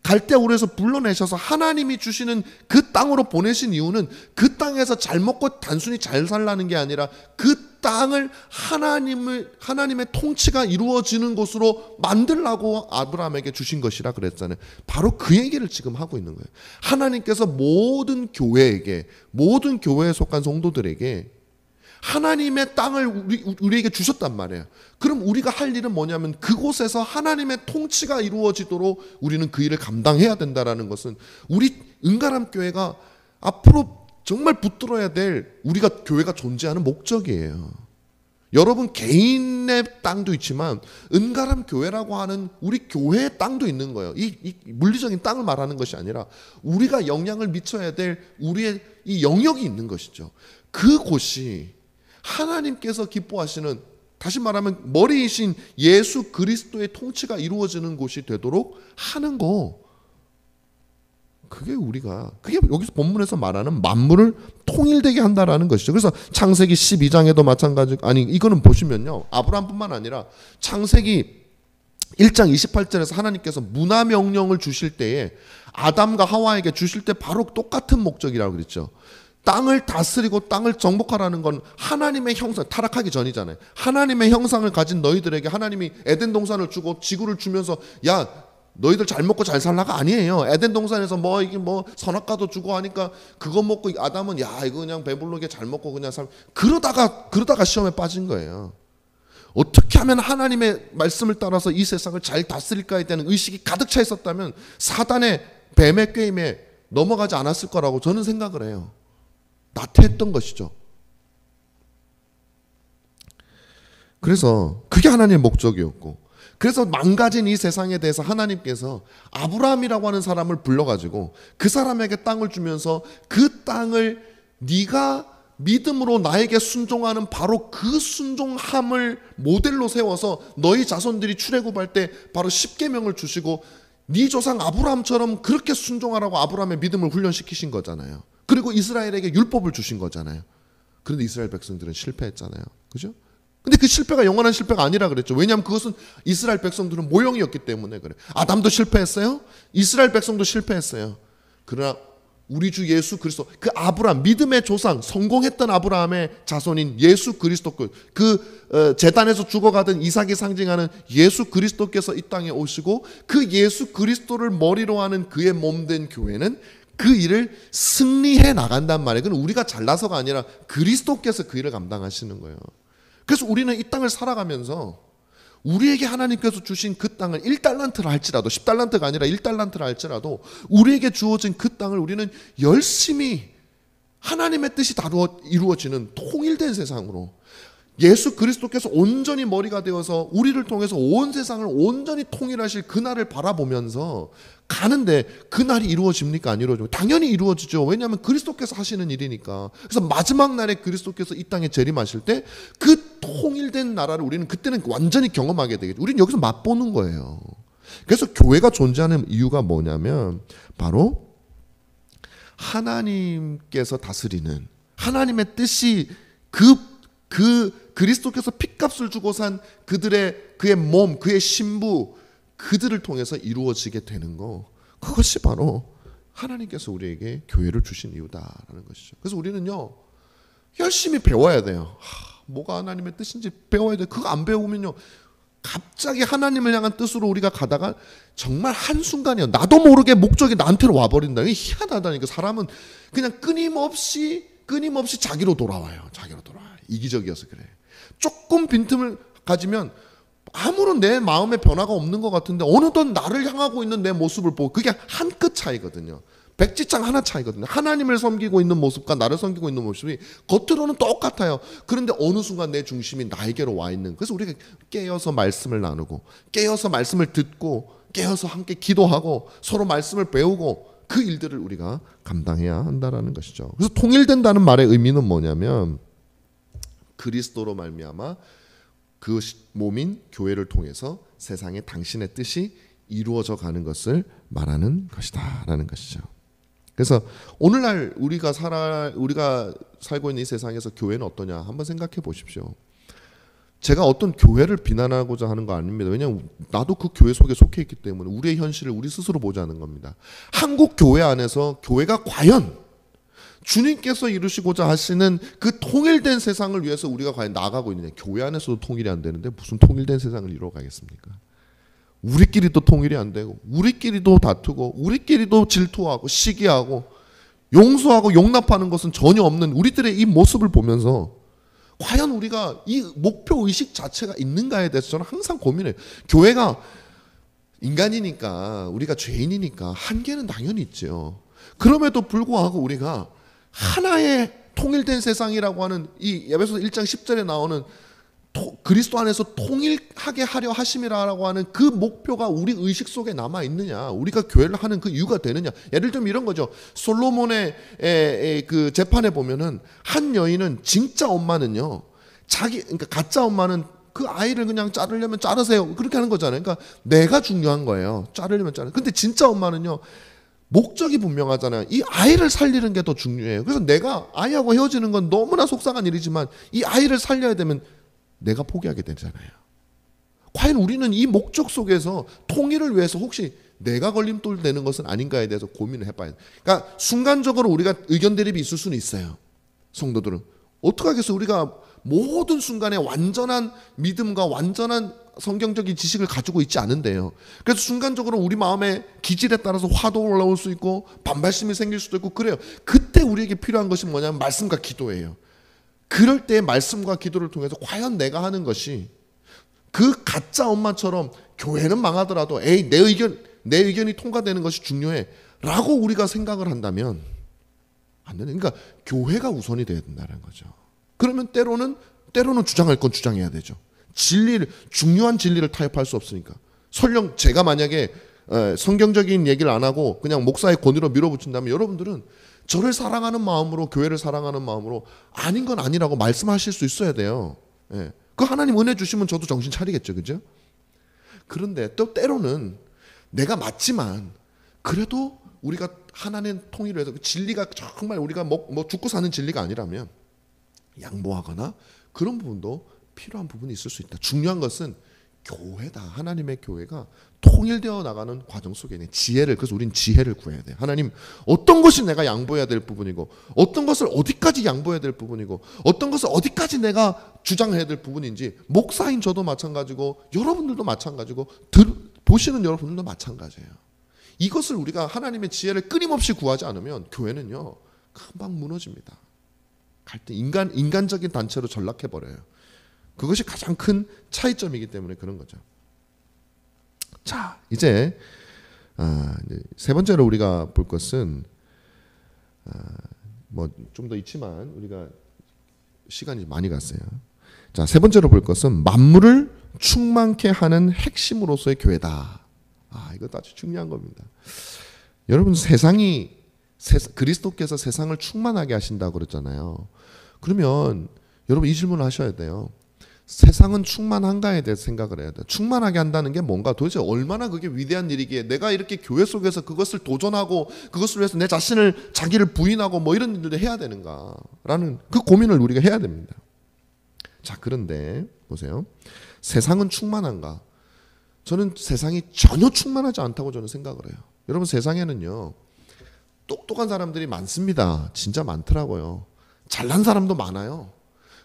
갈대아우르에서 불러내셔서 하나님이 주시는 그 땅으로 보내신 이유는 그 땅에서 잘 먹고 단순히 잘 살라는 게 아니라 그 땅을 하나님의 통치가 이루어지는 곳으로 만들라고 아브라함에게 주신 것이라 그랬잖아요. 바로 그 얘기를 지금 하고 있는 거예요. 하나님께서 모든 교회에 속한 성도들에게 하나님의 땅을 우리에게 주셨단 말이에요. 그럼 우리가 할 일은 뭐냐면 그곳에서 하나님의 통치가 이루어지도록 우리는 그 일을 감당해야 된다는 것은 우리 은가람 교회가 앞으로 정말 붙들어야 될 우리가 교회가 존재하는 목적이에요. 여러분 개인의 땅도 있지만 은가람 교회라고 하는 우리 교회의 땅도 있는 거예요. 이 물리적인 땅을 말하는 것이 아니라 우리가 영향을 미쳐야 될 우리의 이 영역이 있는 것이죠. 그곳이 하나님께서 기뻐하시는, 다시 말하면 머리이신 예수 그리스도의 통치가 이루어지는 곳이 되도록 하는 거, 그게 여기서 본문에서 말하는 만물을 통일되게 한다라는 것이죠. 그래서 창세기 12장에도 마찬가지고, 이거는 보시면요, 아브라함뿐만 아니라 창세기 1장 28절에서 하나님께서 문화 명령을 주실 때에 아담과 하와에게 주실 때 바로 똑같은 목적이라고 그랬죠. 땅을 다스리고 땅을 정복하라는 건 하나님의 형상, 타락하기 전이잖아요. 하나님의 형상을 가진 너희들에게 하나님이 에덴 동산을 주고 지구를 주면서 야, 너희들 잘 먹고 잘 살라가 아니에요. 에덴 동산에서 이게 선악과도 주고 하니까 그거 먹고 아담은 야, 이거 그냥 배불르게 잘 먹고 그냥 그러다가 시험에 빠진 거예요. 어떻게 하면 하나님의 말씀을 따라서 이 세상을 잘 다스릴까에 대한 의식이 가득 차 있었다면 사단의 뱀의 게임에 넘어가지 않았을 거라고 저는 생각을 해요. 나태했던 것이죠. 그래서 그게 하나님의 목적이었고, 그래서 망가진 이 세상에 대해서 하나님께서 아브라함이라고 하는 사람을 불러가지고 그 사람에게 땅을 주면서 그 땅을 네가 믿음으로 나에게 순종하는 바로 그 순종함을 모델로 세워서 너희 자손들이 출애굽할 때 바로 십계명을 주시고 네 조상 아브라함처럼 그렇게 순종하라고 아브라함의 믿음을 훈련시키신 거잖아요. 그리고 이스라엘에게 율법을 주신 거잖아요. 그런데 이스라엘 백성들은 실패했잖아요. 그죠? 근데 그 실패가 영원한 실패가 아니라 그랬죠. 왜냐하면 그것은 이스라엘 백성들은 모형이었기 때문에 그래. 아담도 실패했어요. 이스라엘 백성도 실패했어요. 그러나 우리 주 예수 그리스도, 그 아브라함, 믿음의 조상, 성공했던 아브라함의 자손인 예수 그리스도, 제단에서 죽어가던 이삭이 상징하는 예수 그리스도께서 이 땅에 오시고 그 예수 그리스도를 머리로 하는 그의 몸된 교회는 그 일을 승리해 나간단 말이에요. 그건 우리가 잘나서가 아니라 그리스도께서 그 일을 감당하시는 거예요. 그래서 우리는 이 땅을 살아가면서 우리에게 하나님께서 주신 그 땅을 1달란트를 할지라도, 10달란트가 아니라 1달란트를 할지라도 우리에게 주어진 그 땅을 우리는 열심히 하나님의 뜻이 다 이루어지는 통일된 세상으로 예수 그리스도께서 온전히 머리가 되어서 우리를 통해서 온 세상을 온전히 통일하실 그날을 바라보면서 가는데 그날이 이루어집니까? 안 이루어집니까? 당연히 이루어지죠. 왜냐하면 그리스도께서 하시는 일이니까. 그래서 마지막 날에 그리스도께서 이 땅에 재림하실 때 그 통일된 나라를 우리는 그때는 완전히 경험하게 되겠죠. 우리는 여기서 맛보는 거예요. 그래서 교회가 존재하는 이유가 뭐냐면 바로 하나님께서 다스리는 하나님의 뜻이 그리스도께서 핏값을 주고 산 그의 몸, 그의 신부, 그들을 통해서 이루어지게 되는 거. 그것이 바로 하나님께서 우리에게 교회를 주신 이유다라는 것이죠. 그래서 우리는요, 열심히 배워야 돼요. 뭐가 하나님의 뜻인지 배워야 돼요. 그거 안 배우면요, 갑자기 하나님을 향한 뜻으로 우리가 가다가 정말 한순간이요, 나도 모르게 목적이 나한테로 와버린다. 이게 희한하다니까. 사람은 그냥 끊임없이 자기로 돌아와요. 이기적이어서 그래. 조금 빈틈을 가지면 아무런 내 마음의 변화가 없는 것 같은데 어느덧 나를 향하고 있는 내 모습을 보고, 그게 한 끗 차이거든요. 백지장 하나 차이거든요. 하나님을 섬기고 있는 모습과 나를 섬기고 있는 모습이 겉으로는 똑같아요. 그런데 어느 순간 내 중심이 나에게로 와 있는. 그래서 우리가 깨어서 말씀을 나누고, 깨어서 말씀을 듣고, 깨어서 함께 기도하고, 서로 말씀을 배우고, 그 일들을 우리가 감당해야 한다라는 것이죠. 그래서 통일된다는 말의 의미는 뭐냐면 그리스도로 말미암아 그 몸인 교회를 통해서 세상에 당신의 뜻이 이루어져 가는 것을 말하는 것이다라는 것이죠. 그래서 오늘날 우리가 살고 있는 이 세상에서 교회는 어떠냐 한번 생각해 보십시오. 제가 어떤 교회를 비난하고자 하는 거 아닙니다. 왜냐하면 나도 그 교회 속에 속해 있기 때문에 우리의 현실을 우리 스스로 보자는 겁니다. 한국 교회 안에서 교회가 과연 주님께서 이루시고자 하시는 그 통일된 세상을 위해서 우리가 과연 나아가고 있느냐. 교회 안에서도 통일이 안 되는데 무슨 통일된 세상을 이루어가겠습니까? 우리끼리도 통일이 안 되고, 우리끼리도 다투고, 우리끼리도 질투하고 시기하고 용서하고 용납하는 것은 전혀 없는 우리들의 이 모습을 보면서 과연 우리가 이 목표의식 자체가 있는가에 대해서 저는 항상 고민해요. 교회가 인간이니까, 우리가 죄인이니까 한계는 당연히 있죠. 그럼에도 불구하고 우리가 하나의 통일된 세상이라고 하는 이 에베소서 1장 10절에 나오는 그리스도 안에서 통일하게 하려 하심이라고 하는 그 목표가 우리 의식 속에 남아 있느냐, 우리가 교회를 하는 그 이유가 되느냐. 예를 들면 이런 거죠. 솔로몬의 그 재판에 보면은 한 여인은 진짜 엄마는요, 그러니까 가짜 엄마는 그 아이를 그냥 자르려면 자르세요, 그렇게 하는 거잖아요. 그러니까 내가 중요한 거예요. 자르려면 자르. 근데 진짜 엄마는요, 목적이 분명하잖아요. 이 아이를 살리는 게 더 중요해요. 그래서 내가 아이하고 헤어지는 건 너무나 속상한 일이지만 이 아이를 살려야 되면 내가 포기하게 되잖아요. 과연 우리는 이 목적 속에서 통일을 위해서 혹시 내가 걸림돌 되는 것은 아닌가에 대해서 고민을 해봐야 돼요. 그러니까 순간적으로 우리가 의견 대립이 있을 수는 있어요. 성도들은 어떻게 하겠어요? 우리가 모든 순간에 완전한 믿음과 완전한 성경적인 지식을 가지고 있지 않은데요. 그래서 순간적으로 우리 마음의 기질에 따라서 화도 올라올 수 있고 반발심이 생길 수도 있고 그래요. 그때 우리에게 필요한 것이 뭐냐면 말씀과 기도예요. 그럴 때 말씀과 기도를 통해서 과연 내가 하는 것이 그 가짜 엄마처럼 교회는 망하더라도 에이 내 의견이 통과되는 것이 중요해 라고 우리가 생각을 한다면 안 되는. 그러니까 교회가 우선이 돼야 된다는 거죠. 그러면 때로는 주장할 건 주장해야 되죠. 중요한 진리를 타협할 수 없으니까. 설령 제가 만약에 성경적인 얘기를 안 하고 그냥 목사의 권위로 밀어붙인다면 여러분들은 저를 사랑하는 마음으로, 교회를 사랑하는 마음으로 아닌 건 아니라고 말씀하실 수 있어야 돼요. 예. 그 하나님 은혜 주시면 저도 정신 차리겠죠, 그죠? 그런데 또 때로는 내가 맞지만 그래도 우리가 하나님 통일을 해서 진리가 정말 우리가 뭐 죽고 사는 진리가 아니라면 양보하거나 그런 부분도 필요한 부분이 있을 수 있다. 중요한 것은 교회다. 하나님의 교회가 통일되어 나가는 과정 속에 있는 지혜를, 그래서 우린 지혜를 구해야 돼요. 하나님, 어떤 것이 내가 양보해야 될 부분이고 어떤 것을 어디까지 양보해야 될 부분이고 어떤 것을 어디까지 내가 주장해야 될 부분인지, 목사인 저도 마찬가지고 여러분들도 마찬가지고 보시는 여러분들도 마찬가지예요. 이것을 우리가 하나님의 지혜를 끊임없이 구하지 않으면 교회는요 금방 무너집니다. 갈등, 인간적인 단체로 전락해버려요. 그것이 가장 큰 차이점이기 때문에 그런 거죠. 자, 이제 세 번째로 우리가 볼 것은 뭐 좀 더 있지만 우리가 시간이 많이 갔어요. 자, 세 번째로 볼 것은 만물을 충만케 하는 핵심으로서의 교회다. 이것도 아주 중요한 겁니다. 여러분, 그리스도께서 세상을 충만하게 하신다고 그랬잖아요. 그러면 여러분 이 질문을 하셔야 돼요. 세상은 충만한가에 대해서 생각을 해야 돼요. 충만하게 한다는 게 뭔가, 도대체 얼마나 그게 위대한 일이기에 내가 이렇게 교회 속에서 그것을 도전하고 그것을 위해서 내 자기를 부인하고 뭐 이런 일들도 해야 되는가라는 그 고민을 우리가 해야 됩니다. 자, 그런데 보세요. 세상은 충만한가? 저는 세상이 전혀 충만하지 않다고 저는 생각을 해요. 여러분, 세상에는요 똑똑한 사람들이 많습니다. 진짜 많더라고요. 잘난 사람도 많아요.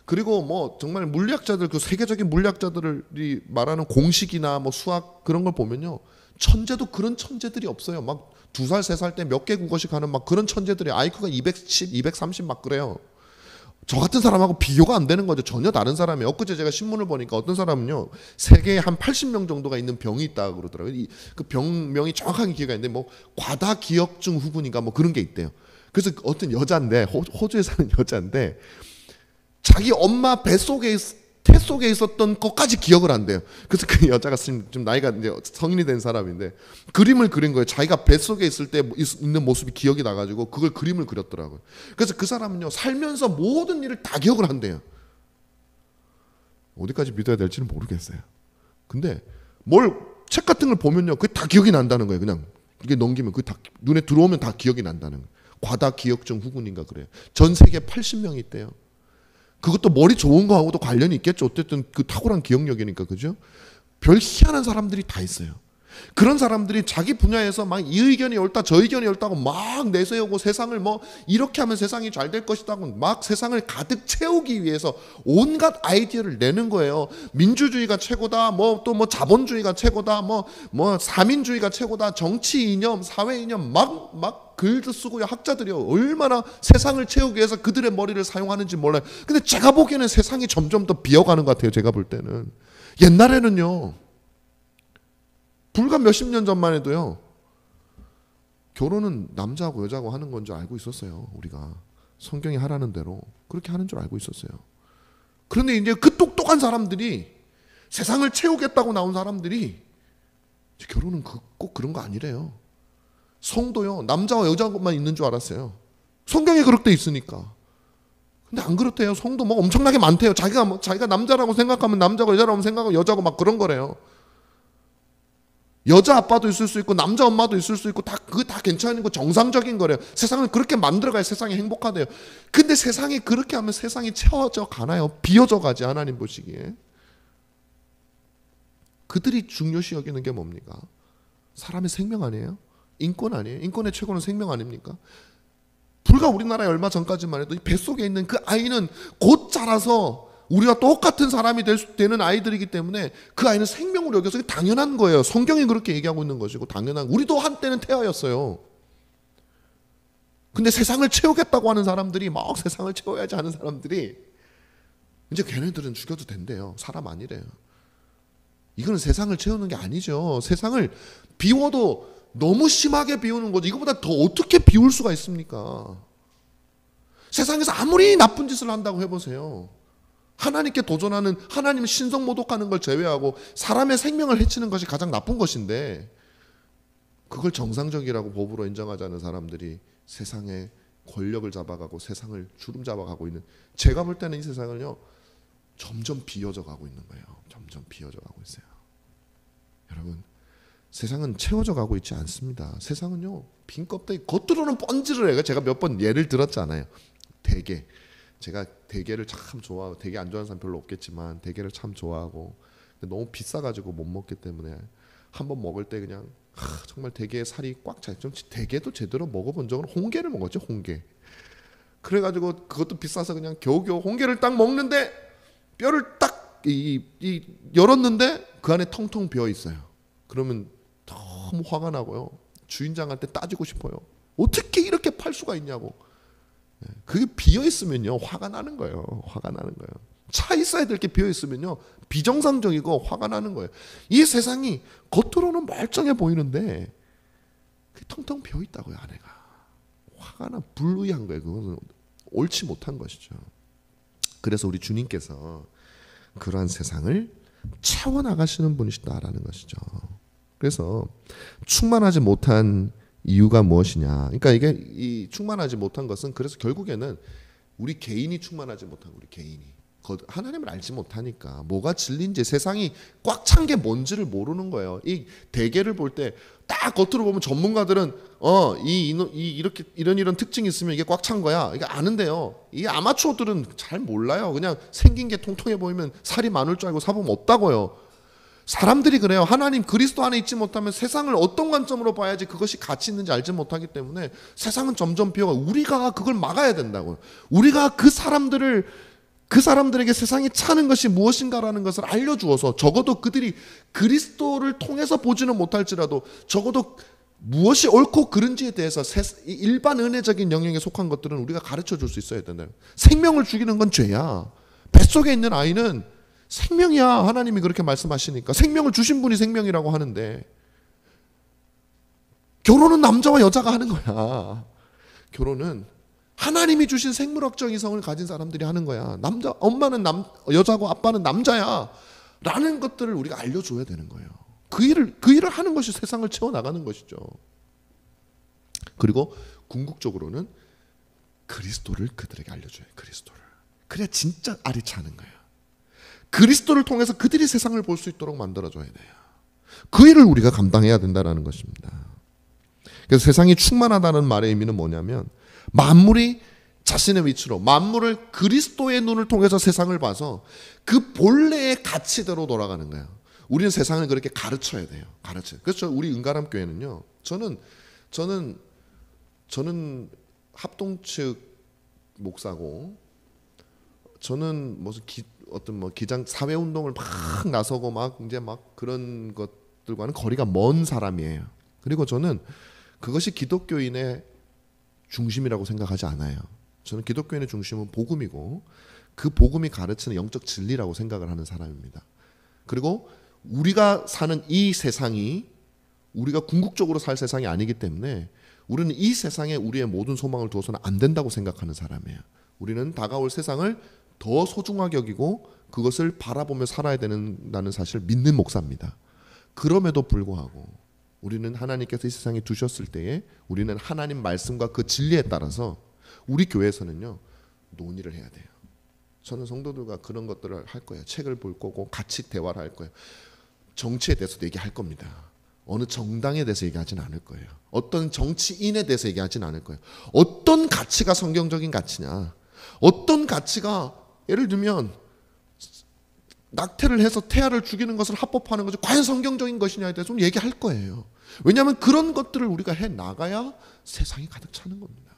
그리고 뭐 정말 물리학자들, 그 세계적인 물리학자들이 말하는 공식이나 뭐 수학 그런 걸 보면요, 천재도 그런 천재들이 없어요. 막 2살, 3살 때 몇 개 국어씩 하는 막 그런 천재들이 IQ가 210, 230 막 그래요. 저 같은 사람하고 비교가 안 되는 거죠. 전혀 다른 사람이에요. 엊그제 제가 신문을 보니까 어떤 사람은요, 세계에 한 80명 정도가 있는 병이 있다고 그러더라고요. 그 병명이 정확하게 기억이 안 나는데 뭐 과다기억증 후군인가 뭐 그런 게 있대요. 그래서 어떤 여자인데, 호주에 사는 여자인데 자기 엄마 태 속에 있었던 것까지 기억을 한대요. 그래서 그 여자가 좀 나이가 이제 성인이 된 사람인데 그림을 그린 거예요. 자기가 뱃속에 있을 때 있는 모습이 기억이 나가지고 그걸 그림을 그렸더라고요. 그래서 그 사람은요, 살면서 모든 일을 다 기억을 한대요. 어디까지 믿어야 될지는 모르겠어요. 근데 책 같은 걸 보면요, 그게 다 기억이 난다는 거예요. 그냥 이게 넘기면 그게 다 눈에 들어오면 다 기억이 난다는 거예요. 과다기억증 후군인가 그래요. 전 세계 80명이 있대요. 그것도 머리 좋은 거하고도 관련이 있겠죠. 어쨌든 그 탁월한 기억력이니까, 그죠? 별 희한한 사람들이 다 있어요. 그런 사람들이 자기 분야에서 막 이 의견이 옳다, 저 의견이 옳다고 막 내세우고 세상을 뭐 이렇게 하면 세상이 잘 될 것이다고 막 세상을 가득 채우기 위해서 온갖 아이디어를 내는 거예요. 민주주의가 최고다, 뭐 또 뭐 자본주의가 최고다, 뭐 사민주의가 최고다, 정치 이념, 사회 이념 막 글도 쓰고, 학자들이 얼마나 세상을 채우기 위해서 그들의 머리를 사용하는지 몰라요. 근데 제가 보기에는 세상이 점점 더 비어가는 것 같아요. 제가 볼 때는. 옛날에는요, 불과 몇십 년 전만 해도요, 결혼은 남자하고 여자하고 하는 건 줄 알고 있었어요. 우리가 성경이 하라는 대로 그렇게 하는 줄 알고 있었어요. 그런데 이제 그 똑똑한 사람들이, 세상을 채우겠다고 나온 사람들이, 결혼은 꼭 그런 거 아니래요. 성도요, 남자와 여자만 있는 줄 알았어요. 성경에 그렇게 돼 있으니까. 근데 안 그렇대요. 성도 뭐 엄청나게 많대요. 자기가 남자라고 생각하면 남자고, 여자라고 생각하면 여자고 막 그런 거래요. 여자 아빠도 있을 수 있고 남자 엄마도 있을 수 있고 그거 다 괜찮은 거, 정상적인 거래요. 세상을 그렇게 만들어가야 세상이 행복하대요. 근데 세상이 그렇게 하면 세상이 채워져 가나요? 비어져 가지, 하나님 보시기에. 그들이 중요시 여기는 게 뭡니까? 사람의 생명 아니에요? 인권 아니에요? 인권의 최고는 생명 아닙니까? 불과 우리나라에 얼마 전까지만 해도 이 뱃속에 있는 그 아이는 곧 자라서 우리와 똑같은 사람이 되는 아이들이기 때문에 그 아이는 생명으로 여겨서 당연한 거예요. 성경이 그렇게 얘기하고 있는 것이고 당연한, 우리도 한때는 태아였어요. 근데 세상을 채우겠다고 하는 사람들이, 막 세상을 채워야지 하는 사람들이, 이제 걔네들은 죽여도 된대요. 사람 아니래요. 이거는 세상을 채우는 게 아니죠. 세상을 비워도 너무 심하게 비우는 거죠. 이거보다 더 어떻게 비울 수가 있습니까? 세상에서 아무리 나쁜 짓을 한다고 해보세요. 하나님께 도전하는, 하나님 신성 모독하는 걸 제외하고 사람의 생명을 해치는 것이 가장 나쁜 것인데, 그걸 정상적이라고 법으로 인정하지 않은 사람들이 세상에 권력을 잡아가고 세상을 주름 잡아가고 있는, 제가 볼 때는 이 세상을요, 점점 비어져 가고 있는 거예요. 점점 비어져 가고 있어요. 여러분, 세상은 채워져 가고 있지 않습니다. 세상은요, 빈 껍데기, 겉으로는 번지를 해요. 제가 몇 번 예를 들었잖아요. 대게. 제가 대게를 참 좋아하고, 대게 안 좋아하는 사람 별로 없겠지만 대게를 참 좋아하고, 근데 너무 비싸가지고 못 먹기 때문에 한번 먹을 때 그냥 정말 대게의 살이 꽉 차. 좀 대게도 제대로 먹어본 적은 홍게를 먹었죠. 홍게. 그래가지고 그것도 비싸서 그냥 겨우겨우 홍게를 딱 먹는데 뼈를 딱 열었는데 그 안에 텅텅 비어 있어요. 그러면 너무 화가 나고요. 주인장한테 따지고 싶어요. 어떻게 이렇게 팔 수가 있냐고. 그게 비어 있으면요, 화가 나는 거예요. 화가 나는 거예요. 차 있어야 될 게 비어 있으면요, 비정상적이고 화가 나는 거예요. 이 세상이 겉으로는 멀쩡해 보이는데 텅텅 비어 있다고요, 안에가. 화가 나, 불의한 거예요. 그거는 옳지 못한 것이죠. 그래서 우리 주님께서 그러한 세상을 채워나가시는 분이시다라는 것이죠. 그래서 충만하지 못한 이유가 무엇이냐. 그러니까 이게 이 충만하지 못한 것은 그래서 결국에는 우리 개인이 충만하지 못하고 우리 개인이 하나님을 알지 못하니까 뭐가 진리인지 세상이 꽉 찬 게 뭔지를 모르는 거예요. 이 대계를 볼 때 딱 겉으로 보면 전문가들은 이렇게 이런 특징이 있으면 이게 꽉 찬 거야. 이게 아는데요. 이 아마추어들은 잘 몰라요. 그냥 생긴 게 통통해 보이면 살이 많을 줄 알고 사보면 없다고요. 사람들이 그래요. 하나님 그리스도 안에 있지 못하면 세상을 어떤 관점으로 봐야지 그것이 가치 있는지 알지 못하기 때문에 세상은 점점 비어가. 우리가 그걸 막아야 된다고요. 우리가 그 사람들에게 세상이 차는 것이 무엇인가라는 것을 알려주어서 적어도 그들이 그리스도를 통해서 보지는 못할지라도 적어도 무엇이 옳고 그른지에 대해서 일반 은혜적인 영역에 속한 것들은 우리가 가르쳐 줄 수 있어야 된다. 생명을 죽이는 건 죄야. 뱃속에 있는 아이는 생명이야. 하나님이 그렇게 말씀하시니까. 생명을 주신 분이 생명이라고 하는데 결혼은 남자와 여자가 하는 거야. 결혼은 하나님이 주신 생물학적 이성을 가진 사람들이 하는 거야. 엄마는 여자고 아빠는 남자야 라는 것들을 우리가 알려줘야 되는 거예요. 그 일을 하는 것이 세상을 채워나가는 것이죠. 그리고 궁극적으로는 그리스도를 그들에게 알려줘요. 그리스도를. 그래야 진짜 알이 차는 거예요. 그리스도를 통해서 그들이 세상을 볼 수 있도록 만들어줘야 돼요. 그 일을 우리가 감당해야 된다는 것입니다. 그래서 세상이 충만하다는 말의 의미는 뭐냐면 만물이 자신의 위치로 만물을 그리스도의 눈을 통해서 세상을 봐서 그 본래의 가치대로 돌아가는 거예요. 우리는 세상을 그렇게 가르쳐야 돼요. 그래서 우리 은가람 교회는요. 저는 합동측 목사고 저는 무슨 기장 사회 운동을 막 나서고 막 그런 것들과는 거리가 먼 사람이에요. 그리고 저는 그것이 기독교인의 중심이라고 생각하지 않아요. 저는 기독교인의 중심은 복음이고 그 복음이 가르치는 영적 진리라고 생각을 하는 사람입니다. 그리고 우리가 사는 이 세상이 우리가 궁극적으로 살 세상이 아니기 때문에 우리는 이 세상에 우리의 모든 소망을 두어서는 안 된다고 생각하는 사람이에요. 우리는 다가올 세상을 더 소중하게 여기고 그것을 바라보며 살아야 된다는 사실을 믿는 목사입니다. 그럼에도 불구하고 우리는 하나님께서 이 세상에 두셨을 때에 우리는 하나님 말씀과 그 진리에 따라서 우리 교회에서는요 논의를 해야 돼요. 저는 성도들과 그런 것들을 할 거예요. 책을 볼 거고 같이 대화를 할 거예요. 정치에 대해서도 얘기할 겁니다. 어느 정당에 대해서 얘기하진 않을 거예요. 어떤 정치인에 대해서 얘기하진 않을 거예요. 어떤 가치가 성경적인 가치냐. 어떤 가치가 예를 들면 낙태를 해서 태아를 죽이는 것을 합법화하는 것이 과연 성경적인 것이냐에 대해서 좀 얘기할 거예요. 왜냐하면 그런 것들을 우리가 해나가야 세상이 가득 차는 겁니다.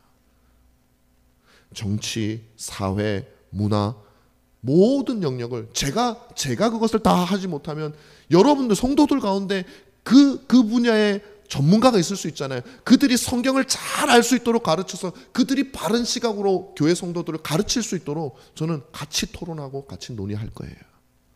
정치, 사회, 문화 모든 영역을 제가 그것을 다 하지 못하면 여러분들 성도들 가운데 그 분야의 전문가가 있을 수 있잖아요. 그들이 성경을 잘 알 수 있도록 가르쳐서 그들이 바른 시각으로 교회 성도들을 가르칠 수 있도록 저는 같이 토론하고 같이 논의할 거예요.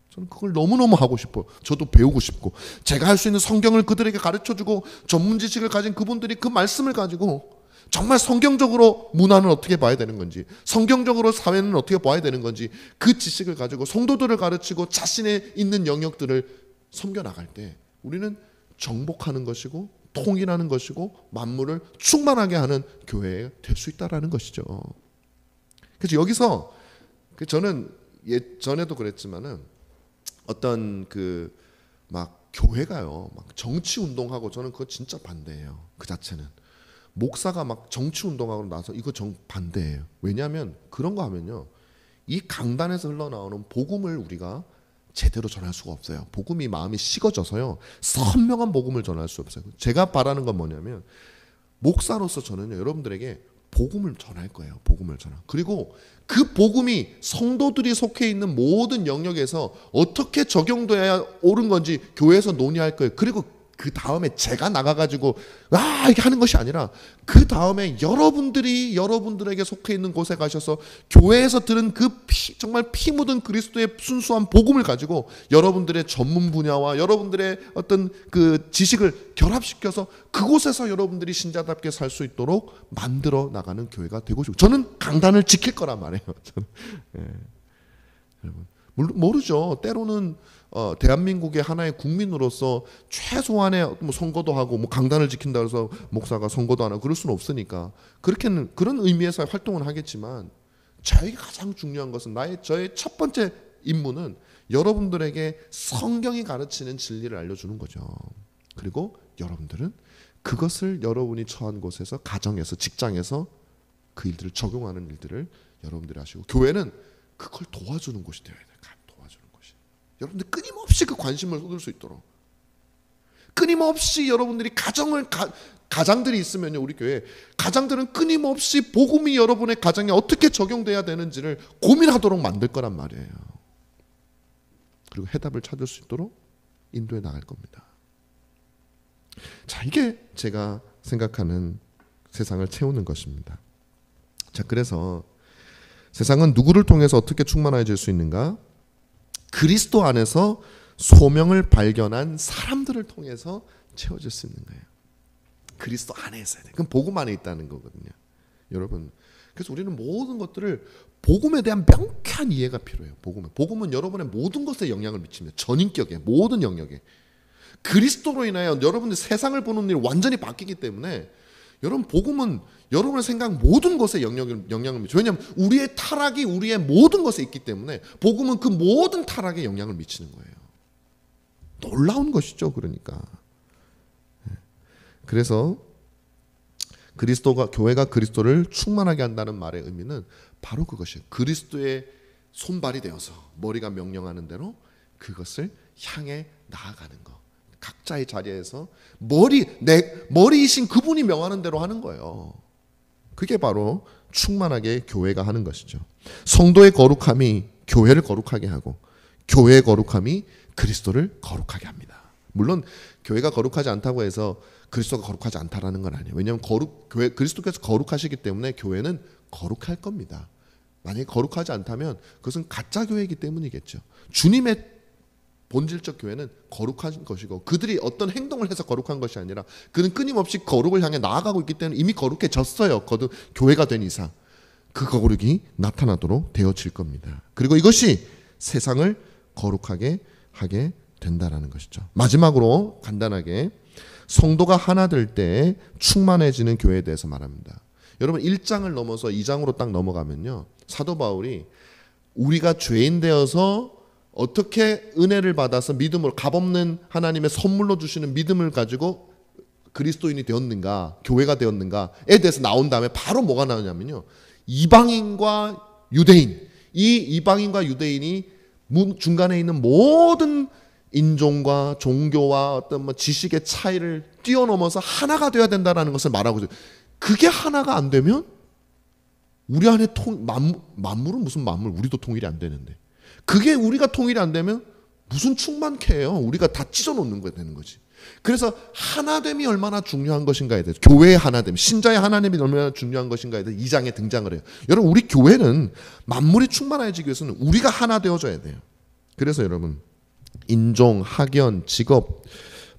저는 그걸 너무너무 하고 싶어요. 저도 배우고 싶고 제가 할 수 있는 성경을 그들에게 가르쳐주고 전문 지식을 가진 그분들이 그 말씀을 가지고 정말 성경적으로 문화는 어떻게 봐야 되는 건지 성경적으로 사회는 어떻게 봐야 되는 건지 그 지식을 가지고 성도들을 가르치고 자신의 있는 영역들을 섬겨나갈 때 우리는 정복하는 것이고 통일하는 것이고 만물을 충만하게 하는 교회가 될 수 있다는 것이죠. 그래서 여기서 저는 예전에도 그랬지만은 어떤 막 교회가요 막 정치 운동하고 저는 그거 진짜 반대예요. 그 자체는 목사가 막 정치 운동하고 나서 이거 반대예요. 왜냐하면 그런 거 하면요 이 강단에서 흘러나오는 복음을 우리가 제대로 전할 수가 없어요. 복음이 마음이 식어져서요 선명한 복음을 전할 수 없어요. 제가 바라는 건 뭐냐면 목사로서 저는요 여러분들에게 복음을 전할 거예요. 복음을 전할. 그리고 그 복음이 성도들이 속해 있는 모든 영역에서 어떻게 적용돼야 옳은 건지 교회에서 논의할 거예요. 그리고 그 다음에 제가 나가가지고 이렇게 하는 것이 아니라 그 다음에 여러분들이 여러분들에게 속해 있는 곳에 가셔서 교회에서 들은 그 정말 피 묻은 그리스도의 순수한 복음을 가지고 여러분들의 전문 분야와 여러분들의 어떤 그 지식을 결합시켜서 그곳에서 여러분들이 신자답게 살 수 있도록 만들어 나가는 교회가 되고 싶고, 저는 강단을 지킬 거란 말이에요. 저는. 여러분 모르죠. 때로는 대한민국의 하나의 국민으로서 최소한의 뭐 선거도 하고 뭐 강단을 지킨다 그래서 목사가 선거도 안 하고 그럴 수는 없으니까 그렇게는 그런 의미에서 활동을 하겠지만, 저에게 가장 중요한 것은 저의 첫 번째 임무는 여러분들에게 성경이 가르치는 진리를 알려주는 거죠. 그리고 여러분들은 그것을 여러분이 처한 곳에서, 가정에서, 직장에서 그 일들을 적용하는 일들을 여러분들이 하시고, 교회는 그걸 도와주는 곳이 되어야 돼요. 도와주는 곳이. 여러분들 끊임없이 그 관심을 쏟을 수 있도록, 끊임없이 여러분들이 가장들이 있으면요, 우리 교회 가장들은 끊임없이 복음이 여러분의 가정에 어떻게 적용돼야 되는지를 고민하도록 만들 거란 말이에요. 그리고 해답을 찾을 수 있도록 인도해 나갈 겁니다. 자, 이게 제가 생각하는 세상을 채우는 것입니다. 자, 그래서 세상은 누구를 통해서 어떻게 충만해질 수 있는가? 그리스도 안에서 소명을 발견한 사람들을 통해서 채워질 수 있는 거예요. 그리스도 안에 있어야 돼요. 그럼 복음 안에 있다는 거거든요, 여러분. 그래서 우리는 모든 것들을 복음에 대한 명쾌한 이해가 필요해요. 복음은 여러분의 모든 것에 영향을 미칩니다. 전인격에, 모든 영역에. 그리스도로 인하여 여러분들 세상을 보는 일이 완전히 바뀌기 때문에 여러분, 복음은 여러분의 생각 모든 것에 영향을 미쳐요. 왜냐하면 우리의 타락이 우리의 모든 것에 있기 때문에 복음은 그 모든 타락에 영향을 미치는 거예요. 놀라운 것이죠. 그러니까. 그래서 교회가 그리스도를 충만하게 한다는 말의 의미는 바로 그것이에요. 그리스도의 손발이 되어서 머리가 명령하는 대로 그것을 향해 나아가는 것. 각자의 자리에서 머리이신 그분이 명하는 대로 하는 거예요. 그게 바로 충만하게 교회가 하는 것이죠. 성도의 거룩함이 교회를 거룩하게 하고, 교회의 거룩함이 그리스도를 거룩하게 합니다. 물론 교회가 거룩하지 않다고 해서 그리스도가 거룩하지 않다라는 건 아니에요. 왜냐하면 그리스도께서 거룩하시기 때문에 교회는 거룩할 겁니다. 만약에 거룩하지 않다면 그것은 가짜 교회이기 때문이겠죠. 주님의 본질적 교회는 거룩한 것이고, 그들이 어떤 행동을 해서 거룩한 것이 아니라 그는 끊임없이 거룩을 향해 나아가고 있기 때문에 이미 거룩해졌어요. 교회가 된 이상 그 거룩이 나타나도록 되어질 겁니다. 그리고 이것이 세상을 거룩하게 하게 된다라는 것이죠. 마지막으로 간단하게 성도가 하나 될 때 충만해지는 교회에 대해서 말합니다. 여러분, 1장을 넘어서 2장으로 딱 넘어가면요, 사도 바울이 우리가 죄인 되어서 어떻게 은혜를 받아서 믿음으로, 값없는 하나님의 선물로 주시는 믿음을 가지고 그리스도인이 되었는가, 교회가 되었는가에 대해서 나온 다음에 바로 뭐가 나오냐면요, 이방인과 유대인, 이 이방인과 유대인이 중간에 있는 모든 인종과 종교와 어떤 뭐 지식의 차이를 뛰어넘어서 하나가 되어야 된다는 것을 말하고 있어요. 그게 하나가 안 되면 우리 안에 만물은 무슨 만물, 우리도 통일이 안 되는데, 그게 우리가 통일이 안 되면 무슨 충만케 해요. 우리가 다 찢어놓는 거야 되는 거지. 그래서 하나됨이 얼마나 중요한 것인가에 대해서, 교회의 하나됨, 신자의 하나됨이 얼마나 중요한 것인가에 대해서 2장에 등장을 해요. 여러분, 우리 교회는 만물이 충만해지기 위해서는 우리가 하나 되어줘야 돼요. 그래서 여러분, 인종, 학연, 직업,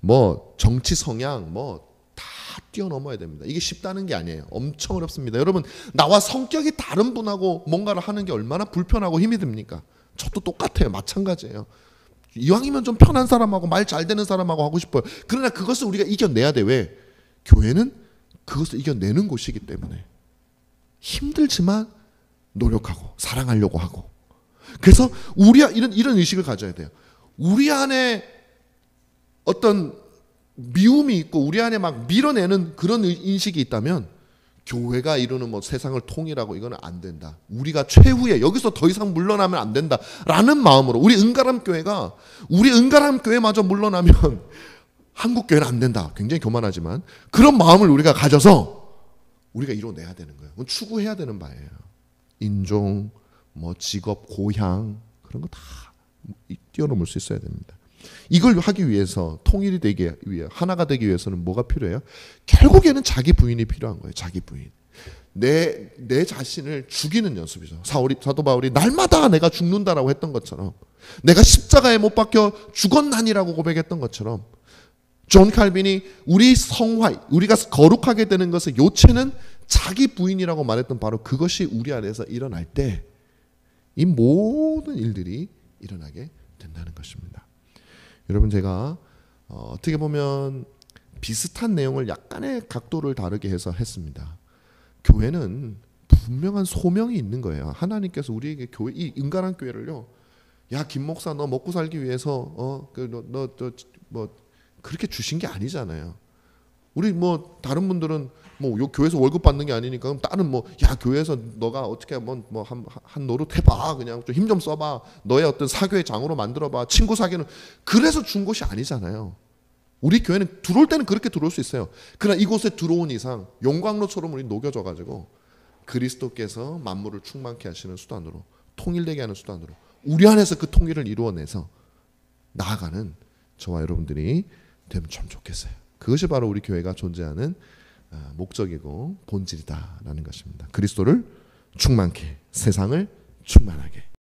뭐 정치 성향, 뭐 다 뛰어넘어야 됩니다. 이게 쉽다는 게 아니에요. 엄청 어렵습니다. 여러분, 나와 성격이 다른 분하고 뭔가를 하는 게 얼마나 불편하고 힘이 듭니까? 저도 똑같아요. 마찬가지예요. 이왕이면 좀 편한 사람하고 말 잘 되는 사람하고 하고 싶어요. 그러나 그것을 우리가 이겨내야 돼. 왜? 교회는 그것을 이겨내는 곳이기 때문에 힘들지만 노력하고 사랑하려고 하고. 그래서 이런 의식을 가져야 돼요. 우리 안에 어떤 미움이 있고 우리 안에 막 밀어내는 그런 인식이 있다면 교회가 이루는 뭐 세상을 통일하고 이거는 안 된다. 우리가 최후에 여기서 더 이상 물러나면 안 된다라는 마음으로, 우리 은가람 교회마저 물러나면 한국 교회는 안 된다. 굉장히 교만하지만 그런 마음을 우리가 가져서 우리가 이뤄내야 되는 거예요. 그건 추구해야 되는 바예요. 인종, 뭐 직업, 고향 그런 거 다 뛰어넘을 수 있어야 됩니다. 이걸 하기 위해서 통일이 되기 위해 하나가 되기 위해서는 뭐가 필요해요? 결국에는 자기 부인이 필요한 거예요. 자기 부인. 내 자신을 죽이는 연습이죠. 사도 바울이 날마다 내가 죽는다라고 했던 것처럼, 내가 십자가에 못 박혀 죽었나니라고 고백했던 것처럼, 존 칼빈이 우리 성화, 우리가 거룩하게 되는 것의 요체는 자기 부인이라고 말했던 바로 그것이 우리 안에서 일어날 때 이 모든 일들이 일어나게 된다는 것입니다. 여러분, 제가 어떻게 보면 비슷한 내용을 약간의 각도를 다르게 해서 했습니다. 교회는 분명한 소명이 있는 거예요. 하나님께서 우리에게 교회, 이 인간한 교회를요, 야 김 목사 너 먹고 살기 위해서 뭐 그렇게 주신 게 아니잖아요. 우리 뭐 다른 분들은 뭐 요 교회에서 월급 받는 게 아니니까 그럼 다른 뭐 야 교회에서 너가 어떻게 한 노릇 해봐, 그냥 좀 힘 좀 써봐, 너의 어떤 사교의 장으로 만들어봐, 친구 사귀는, 그래서 준 것이 아니잖아요. 우리 교회는 들어올 때는 그렇게 들어올 수 있어요. 그러나 이곳에 들어온 이상 용광로처럼 우리 녹여져 가지고 그리스도께서 만물을 충만케 하시는 수단으로, 통일되게 하는 수단으로 우리 안에서 그 통일을 이루어내서 나아가는 저와 여러분들이 되면 참 좋겠어요. 그것이 바로 우리 교회가 존재하는 목적이고 본질이다라는 것입니다. 그리스도를 충만케, 세상을 충만하게.